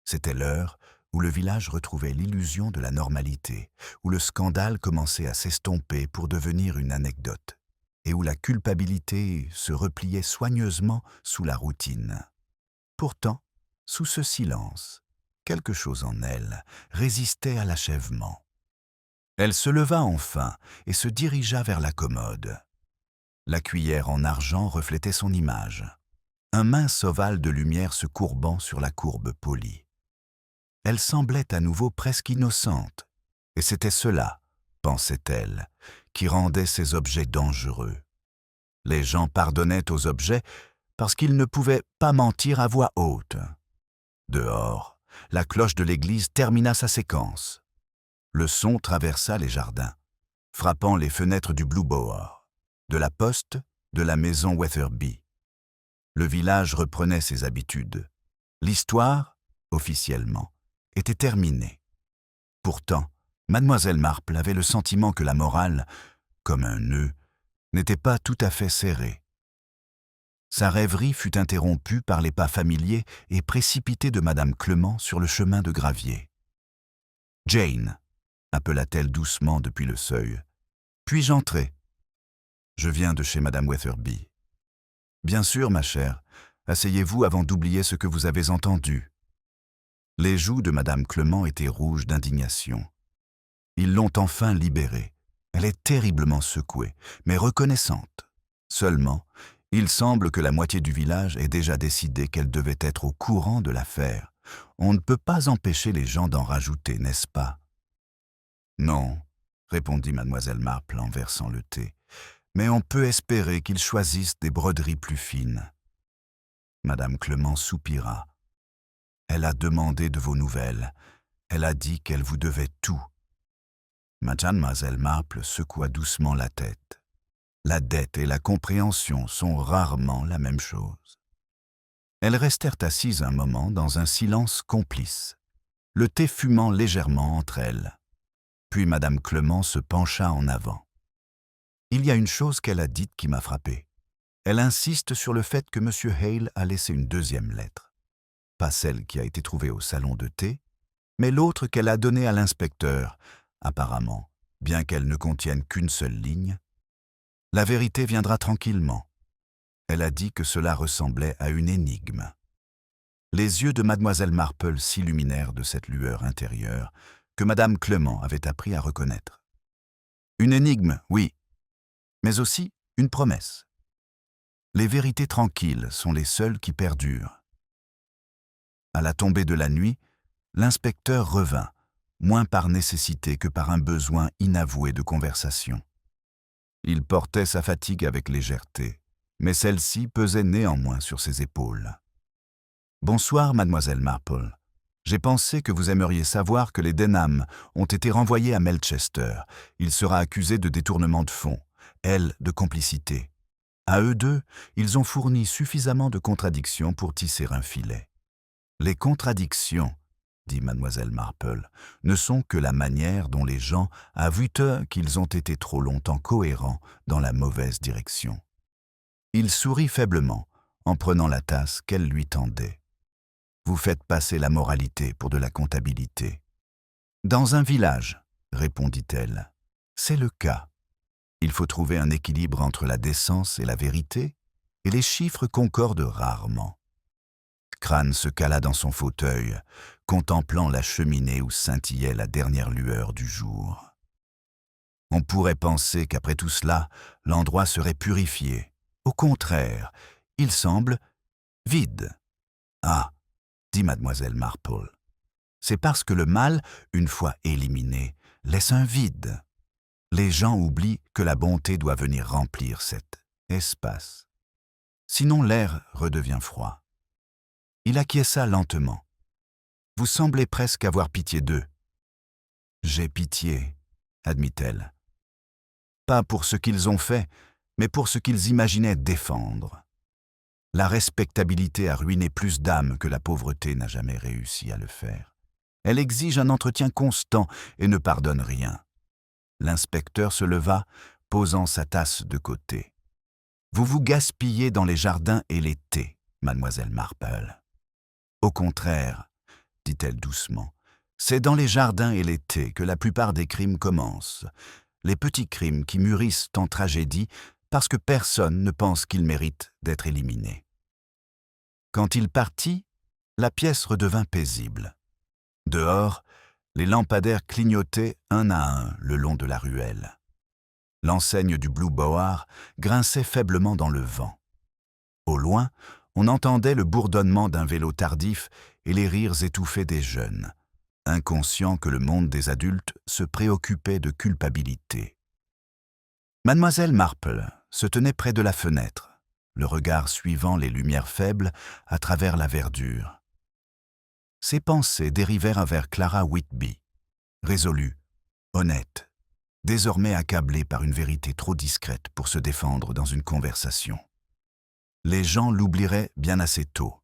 C'était l'heure où le village retrouvait l'illusion de la normalité, où le scandale commençait à s'estomper pour devenir une anecdote, et où la culpabilité se repliait soigneusement sous la routine. Pourtant, sous ce silence, quelque chose en elle résistait à l'achèvement. Elle se leva enfin et se dirigea vers la commode. La cuillère en argent reflétait son image, un mince ovale de lumière se courbant sur la courbe polie. Elle semblait à nouveau presque innocente, et c'était cela, pensait-elle, qui rendait ces objets dangereux. Les gens pardonnaient aux objets parce qu'ils ne pouvaient pas mentir à voix haute. Dehors, la cloche de l'église termina sa séquence. Le son traversa les jardins, frappant les fenêtres du Blue Boar, de la poste, de la maison Wetherby. Le village reprenait ses habitudes. L'histoire, officiellement, était terminée. Pourtant, Mademoiselle Marple avait le sentiment que la morale, comme un nœud, n'était pas tout à fait serrée. Sa rêverie fut interrompue par les pas familiers et précipités de Madame Clement sur le chemin de gravier. « Jane !» appela-t-elle doucement depuis le seuil. « Puis-je entrer ?»« Je viens de chez Madame Wetherby. »« Bien sûr, ma chère. Asseyez-vous avant d'oublier ce que vous avez entendu. » Les joues de Madame Clement étaient rouges d'indignation. Ils l'ont enfin libérée. Elle est terriblement secouée, mais reconnaissante. Seulement, il semble que la moitié du village ait déjà décidé qu'elle devait être au courant de l'affaire. On ne peut pas empêcher les gens d'en rajouter, n'est-ce pas ? Non, répondit Mademoiselle Marple en versant le thé, mais on peut espérer qu'ils choisissent des broderies plus fines. Madame Clement soupira. Elle a demandé de vos nouvelles. Elle a dit qu'elle vous devait tout. Mademoiselle Marple secoua doucement la tête. La dette et la compréhension sont rarement la même chose. Elles restèrent assises un moment dans un silence complice, le thé fumant légèrement entre elles. Puis Madame Clement se pencha en avant. « Il y a une chose qu'elle a dite qui m'a frappé. Elle insiste sur le fait que M. Hale a laissé une deuxième lettre. Pas celle qui a été trouvée au salon de thé, mais l'autre qu'elle a donnée à l'inspecteur, apparemment, bien qu'elle ne contienne qu'une seule ligne. La vérité viendra tranquillement. Elle a dit que cela ressemblait à une énigme. Les yeux de mademoiselle Marple s'illuminèrent de cette lueur intérieure que madame Clement avait appris à reconnaître. Une énigme, oui, mais aussi une promesse. Les vérités tranquilles sont les seules qui perdurent. À la tombée de la nuit, l'inspecteur revint, moins par nécessité que par un besoin inavoué de conversation. Il portait sa fatigue avec légèreté, mais celle-ci pesait néanmoins sur ses épaules. « Bonsoir, mademoiselle Marple. J'ai pensé que vous aimeriez savoir que les Denham ont été renvoyés à Melchester. Il sera accusé de détournement de fonds, elle de complicité. À eux deux, ils ont fourni suffisamment de contradictions pour tisser un filet. Les contradictions, dit mademoiselle Marple, ne sont que la manière dont les gens avouent qu'ils ont été trop longtemps cohérents dans la mauvaise direction. » Il sourit faiblement en prenant la tasse qu'elle lui tendait. « Vous faites passer la moralité pour de la comptabilité. »« Dans un village, répondit-elle, c'est le cas. Il faut trouver un équilibre entre la décence et la vérité, et les chiffres concordent rarement. » Crane se cala dans son fauteuil, contemplant la cheminée où scintillait la dernière lueur du jour. On pourrait penser qu'après tout cela, l'endroit serait purifié. Au contraire, il semble vide. « Ah !» dit mademoiselle Marple. « C'est parce que le mal, une fois éliminé, laisse un vide. Les gens oublient que la bonté doit venir remplir cet espace. Sinon l'air redevient froid. » Il acquiesça lentement. « Vous semblez presque avoir pitié d'eux. »« J'ai pitié, » admit-elle. « Pas pour ce qu'ils ont fait, mais pour ce qu'ils imaginaient défendre. La respectabilité a ruiné plus d'âmes que la pauvreté n'a jamais réussi à le faire. Elle exige un entretien constant et ne pardonne rien. » L'inspecteur se leva, posant sa tasse de côté. « Vous vous gaspillez dans les jardins et les thés, mademoiselle Marple. »« Au contraire, » dit-elle doucement, « c'est dans les jardins et les thés que la plupart des crimes commencent, les petits crimes qui mûrissent en tragédie parce que personne ne pense qu'ils méritent d'être éliminés. » Quand il partit, la pièce redevint paisible. Dehors, les lampadaires clignotaient un à un le long de la ruelle. L'enseigne du Blue Boar grinçait faiblement dans le vent. Au loin, on entendait le bourdonnement d'un vélo tardif et les rires étouffés des jeunes, inconscients que le monde des adultes se préoccupait de culpabilité. Mademoiselle Marple se tenait près de la fenêtre, le regard suivant les lumières faibles à travers la verdure. Ses pensées dérivèrent vers Clara Whitby, résolue, honnête, désormais accablée par une vérité trop discrète pour se défendre dans une conversation. Les gens l'oublieraient bien assez tôt.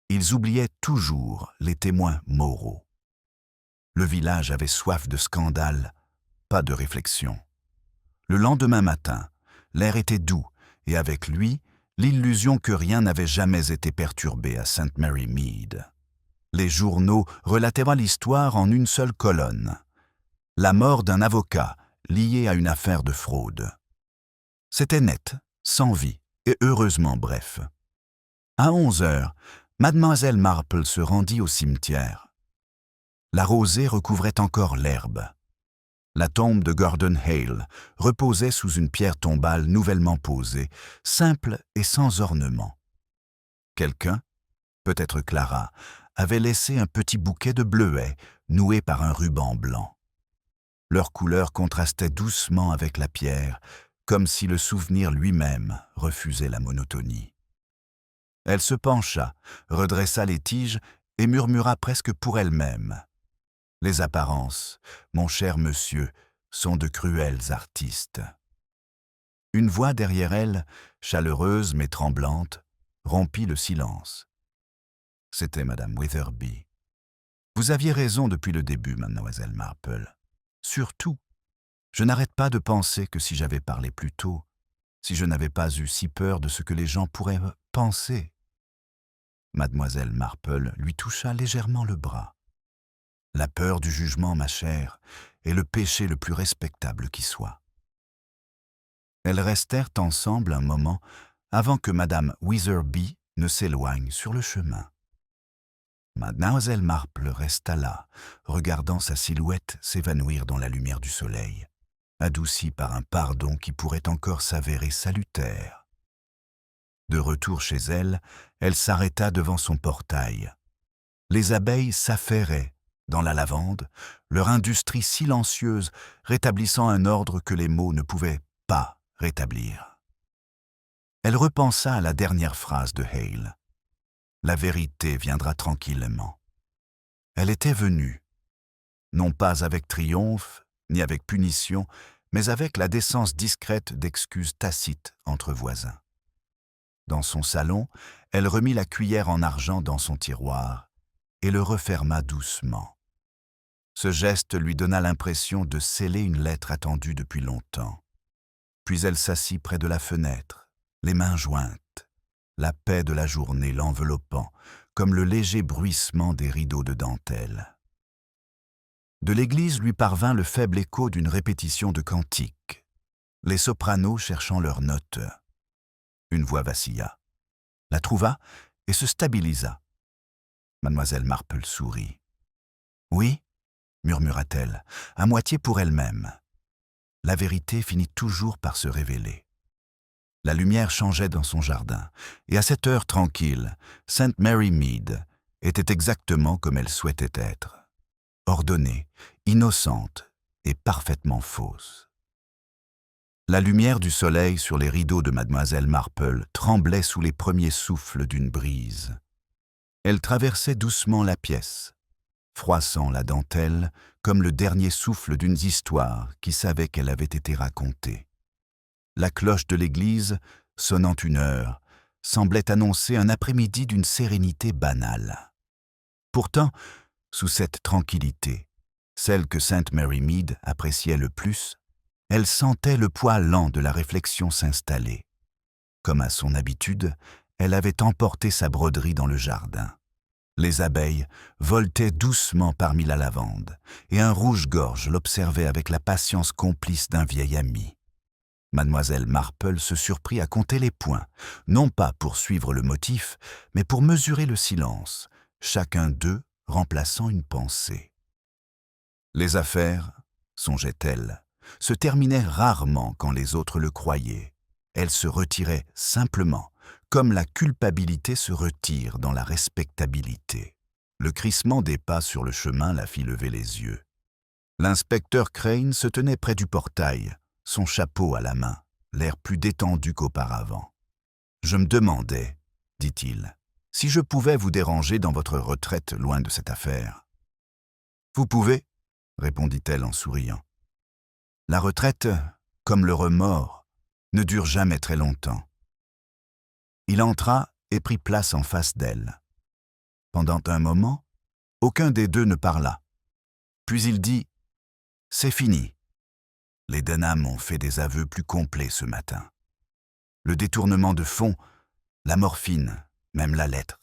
Ils oubliaient toujours les témoins moraux. Le village avait soif de scandale, pas de réflexion. Le lendemain matin, l'air était doux et avec lui, l'illusion que rien n'avait jamais été perturbé à St. Mary Mead. Les journaux relataient l'histoire en une seule colonne. La mort d'un avocat lié à une affaire de fraude. C'était net, sans vie et heureusement bref. À 11 heures, mademoiselle Marple se rendit au cimetière. La rosée recouvrait encore l'herbe. La tombe de Gordon Hale reposait sous une pierre tombale nouvellement posée, simple et sans ornement. Quelqu'un, peut-être Clara, avait laissé un petit bouquet de bleuets noué par un ruban blanc. Leur couleur contrastait doucement avec la pierre, comme si le souvenir lui-même refusait la monotonie. Elle se pencha, redressa les tiges et murmura presque pour elle-même. « Les apparences, mon cher monsieur, sont de cruels artistes. » Une voix derrière elle, chaleureuse mais tremblante, rompit le silence. C'était madame Witherby. « Vous aviez raison depuis le début, mademoiselle Marple. Surtout, je n'arrête pas de penser que si j'avais parlé plus tôt, si je n'avais pas eu si peur de ce que les gens pourraient penser. » Mademoiselle Marple lui toucha légèrement le bras. La peur du jugement, ma chère, est le péché le plus respectable qui soit. » Elles restèrent ensemble un moment avant que Madame Witherby ne s'éloigne sur le chemin. Mademoiselle Marple resta là, regardant sa silhouette s'évanouir dans la lumière du soleil, adoucie par un pardon qui pourrait encore s'avérer salutaire. De retour chez elle, elle s'arrêta devant son portail. Les abeilles s'affairaient dans la lavande, leur industrie silencieuse rétablissant un ordre que les mots ne pouvaient pas rétablir. Elle repensa à la dernière phrase de Hale. La vérité viendra tranquillement. Elle était venue, non pas avec triomphe, ni avec punition, mais avec la décence discrète d'excuses tacites entre voisins. Dans son salon, elle remit la cuillère en argent dans son tiroir et le referma doucement. Ce geste lui donna l'impression de sceller une lettre attendue depuis longtemps. Puis elle s'assit près de la fenêtre, les mains jointes, la paix de la journée l'enveloppant, comme le léger bruissement des rideaux de dentelle. De l'église lui parvint le faible écho d'une répétition de cantiques, les sopranos cherchant leurs notes. Une voix vacilla, la trouva et se stabilisa. Mademoiselle Marple sourit. « Oui » murmura-t-elle, à moitié pour elle-même. La vérité finit toujours par se révéler. La lumière changeait dans son jardin, et à cette heure tranquille, St. Mary Mead était exactement comme elle souhaitait être, ordonnée, innocente et parfaitement fausse. La lumière du soleil sur les rideaux de Mademoiselle Marple tremblait sous les premiers souffles d'une brise. Elle traversait doucement la pièce, froissant la dentelle comme le dernier souffle d'une histoire qui savait qu'elle avait été racontée. La cloche de l'église, sonnant une heure, semblait annoncer un après-midi d'une sérénité banale. Pourtant, sous cette tranquillité, celle que St. Mary Mead appréciait le plus, elle sentait le poids lent de la réflexion s'installer. Comme à son habitude, elle avait emporté sa broderie dans le jardin. Les abeilles voletaient doucement parmi la lavande, et un rouge-gorge l'observait avec la patience complice d'un vieil ami. Mademoiselle Marple se surprit à compter les points, non pas pour suivre le motif, mais pour mesurer le silence, chacun d'eux remplaçant une pensée. Les affaires, songeait-elle, se terminaient rarement quand les autres le croyaient. Elles se retiraient simplement, comme la culpabilité se retire dans la respectabilité. Le crissement des pas sur le chemin la fit lever les yeux. L'inspecteur Crane se tenait près du portail, son chapeau à la main, l'air plus détendu qu'auparavant. « Je me demandais, dit-il, si je pouvais vous déranger dans votre retraite loin de cette affaire. »« Vous pouvez, » répondit-elle en souriant. « La retraite, comme le remords, ne dure jamais très longtemps. » Il entra et prit place en face d'elle. Pendant un moment, aucun des deux ne parla. Puis il dit « C'est fini. Les Denham ont fait des aveux plus complets ce matin. Le détournement de fonds, la morphine, même la lettre.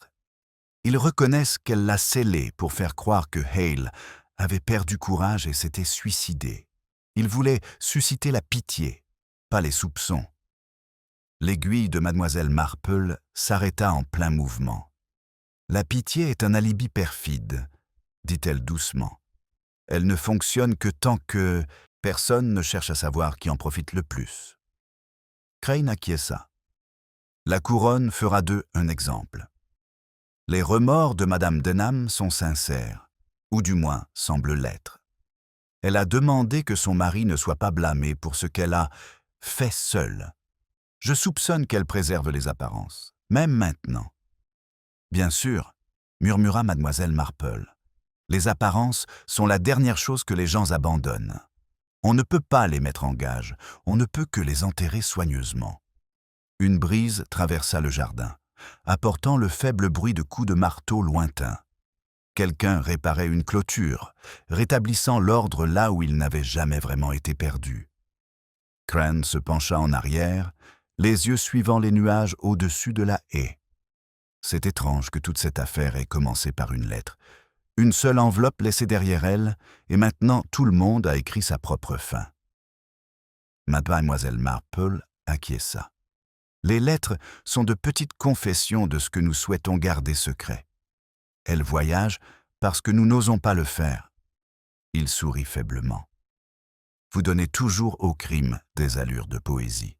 Ils reconnaissent qu'elle l'a scellé pour faire croire que Hale avait perdu courage et s'était suicidé. Ils voulaient susciter la pitié, pas les soupçons. » L'aiguille de Mademoiselle Marple s'arrêta en plein mouvement. « La pitié est un alibi perfide, » dit-elle doucement. « Elle ne fonctionne que tant que personne ne cherche à savoir qui en profite le plus. » Crane acquiesça. « La couronne fera d'eux un exemple. Les remords de Madame Denham sont sincères, ou du moins semblent l'être. Elle a demandé que son mari ne soit pas blâmé pour ce qu'elle a fait seule. Je soupçonne qu'elle préserve les apparences, même maintenant. » « Bien sûr, » murmura Mademoiselle Marple. « Les apparences sont la dernière chose que les gens abandonnent. On ne peut pas les mettre en gage, on ne peut que les enterrer soigneusement. » Une brise traversa le jardin, apportant le faible bruit de coups de marteau lointains. Quelqu'un réparait une clôture, rétablissant l'ordre là où il n'avait jamais vraiment été perdu. Crane se pencha en arrière, les yeux suivant les nuages au-dessus de la haie. C'est étrange que toute cette affaire ait commencé par une lettre. Une seule enveloppe laissée derrière elle, et maintenant tout le monde a écrit sa propre fin. Mademoiselle Marple acquiesça. Les lettres sont de petites confessions de ce que nous souhaitons garder secret. Elles voyagent parce que nous n'osons pas le faire. Il sourit faiblement. Vous donnez toujours au crime des allures de poésie.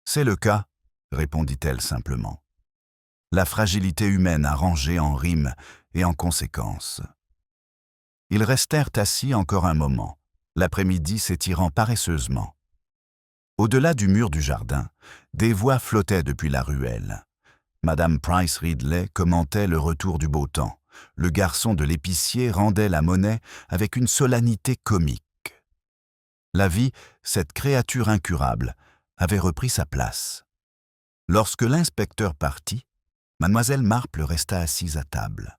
C'est le cas, répondit-elle simplement. La fragilité humaine a rangé en rimes et en conséquences. Ils restèrent assis encore un moment, l'après-midi s'étirant paresseusement. Au-delà du mur du jardin, des voix flottaient depuis la ruelle. Madame Price Ridley commentait le retour du beau temps. Le garçon de l'épicier rendait la monnaie avec une solennité comique. La vie, cette créature incurable, avait repris sa place. Lorsque l'inspecteur partit, Mademoiselle Marple resta assise à table.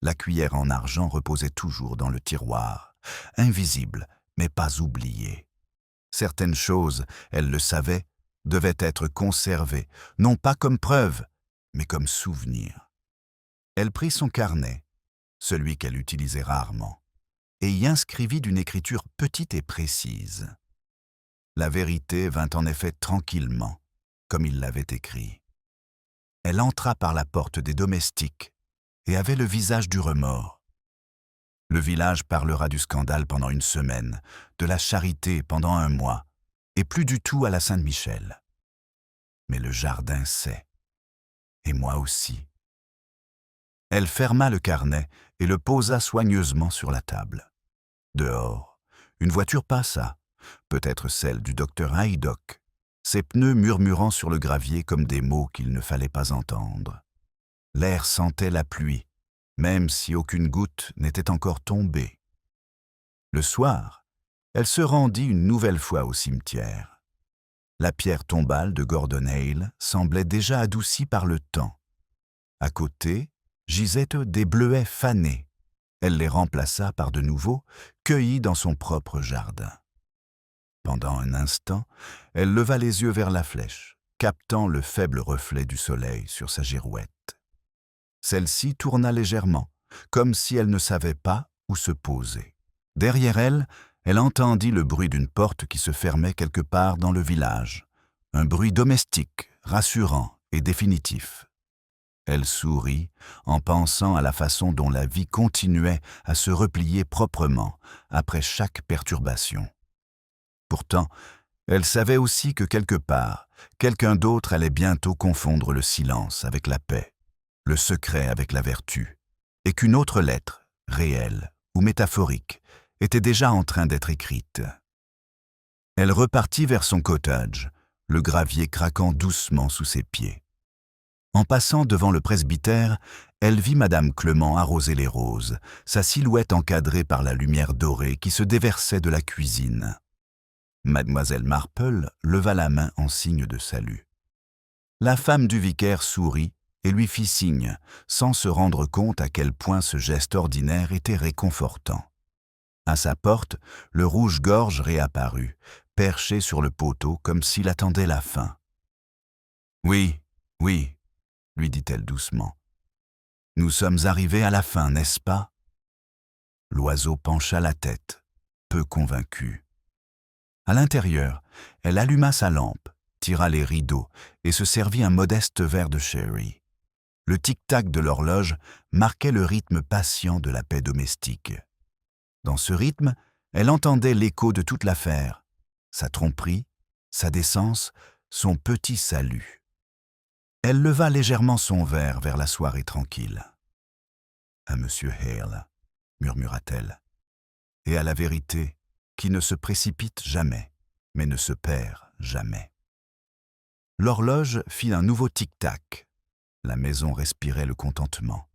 La cuillère en argent reposait toujours dans le tiroir, invisible mais pas oubliée. Certaines choses, elle le savait, devaient être conservées, non pas comme preuve, mais comme souvenir. Elle prit son carnet, celui qu'elle utilisait rarement, et y inscrivit d'une écriture petite et précise. La vérité vint en effet tranquillement, comme il l'avait écrit. Elle entra par la porte des domestiques et avait le visage du remords. Le village parlera du scandale pendant une semaine, de la charité pendant un mois, et plus du tout à la Saint-Michel. Mais le jardin sait, et moi aussi. Elle ferma le carnet et le posa soigneusement sur la table. Dehors, une voiture passa, peut-être celle du docteur Haydock, ses pneus murmurant sur le gravier comme des mots qu'il ne fallait pas entendre. L'air sentait la pluie, même si aucune goutte n'était encore tombée. Le soir, elle se rendit une nouvelle fois au cimetière. La pierre tombale de Gordon Hale semblait déjà adoucie par le temps. À côté, gisaient des bleuets fanés. Elle les remplaça par de nouveaux, cueillis dans son propre jardin. Pendant un instant, elle leva les yeux vers la flèche, captant le faible reflet du soleil sur sa girouette. Celle-ci tourna légèrement, comme si elle ne savait pas où se poser. Derrière elle, elle entendit le bruit d'une porte qui se fermait quelque part dans le village. Un bruit domestique, rassurant et définitif. Elle sourit en pensant à la façon dont la vie continuait à se replier proprement après chaque perturbation. Pourtant, elle savait aussi que quelque part, quelqu'un d'autre allait bientôt confondre le silence avec la paix, le secret avec la vertu, et qu'une autre lettre, réelle ou métaphorique, était déjà en train d'être écrite. Elle repartit vers son cottage, le gravier craquant doucement sous ses pieds. En passant devant le presbytère, elle vit Madame Clement arroser les roses, sa silhouette encadrée par la lumière dorée qui se déversait de la cuisine. Mademoiselle Marple leva la main en signe de salut. La femme du vicaire sourit et lui fit signe, sans se rendre compte à quel point ce geste ordinaire était réconfortant. À sa porte, le rouge-gorge réapparut, perché sur le poteau comme s'il attendait la fin. « Oui, oui, » lui dit-elle doucement. « Nous sommes arrivés à la fin, n'est-ce pas ?» L'oiseau pencha la tête, peu convaincu. À l'intérieur, elle alluma sa lampe, tira les rideaux et se servit un modeste verre de sherry. Le tic-tac de l'horloge marquait le rythme patient de la paix domestique. Dans ce rythme, elle entendait l'écho de toute l'affaire, sa tromperie, sa décence, son petit salut. Elle leva légèrement son verre vers la soirée tranquille. « À Monsieur Hale, » murmura-t-elle, « et à la vérité, qui ne se précipite jamais, mais ne se perd jamais. » L'horloge fit un nouveau tic-tac. La maison respirait le contentement.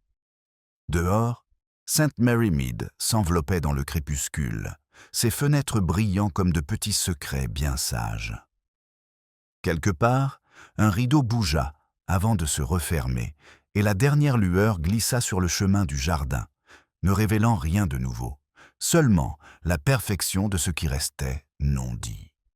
Dehors, St. Mary Mead s'enveloppait dans le crépuscule, ses fenêtres brillant comme de petits secrets bien sages. Quelque part, un rideau bougea avant de se refermer, et la dernière lueur glissa sur le chemin du jardin, ne révélant rien de nouveau, seulement la perfection de ce qui restait non dit.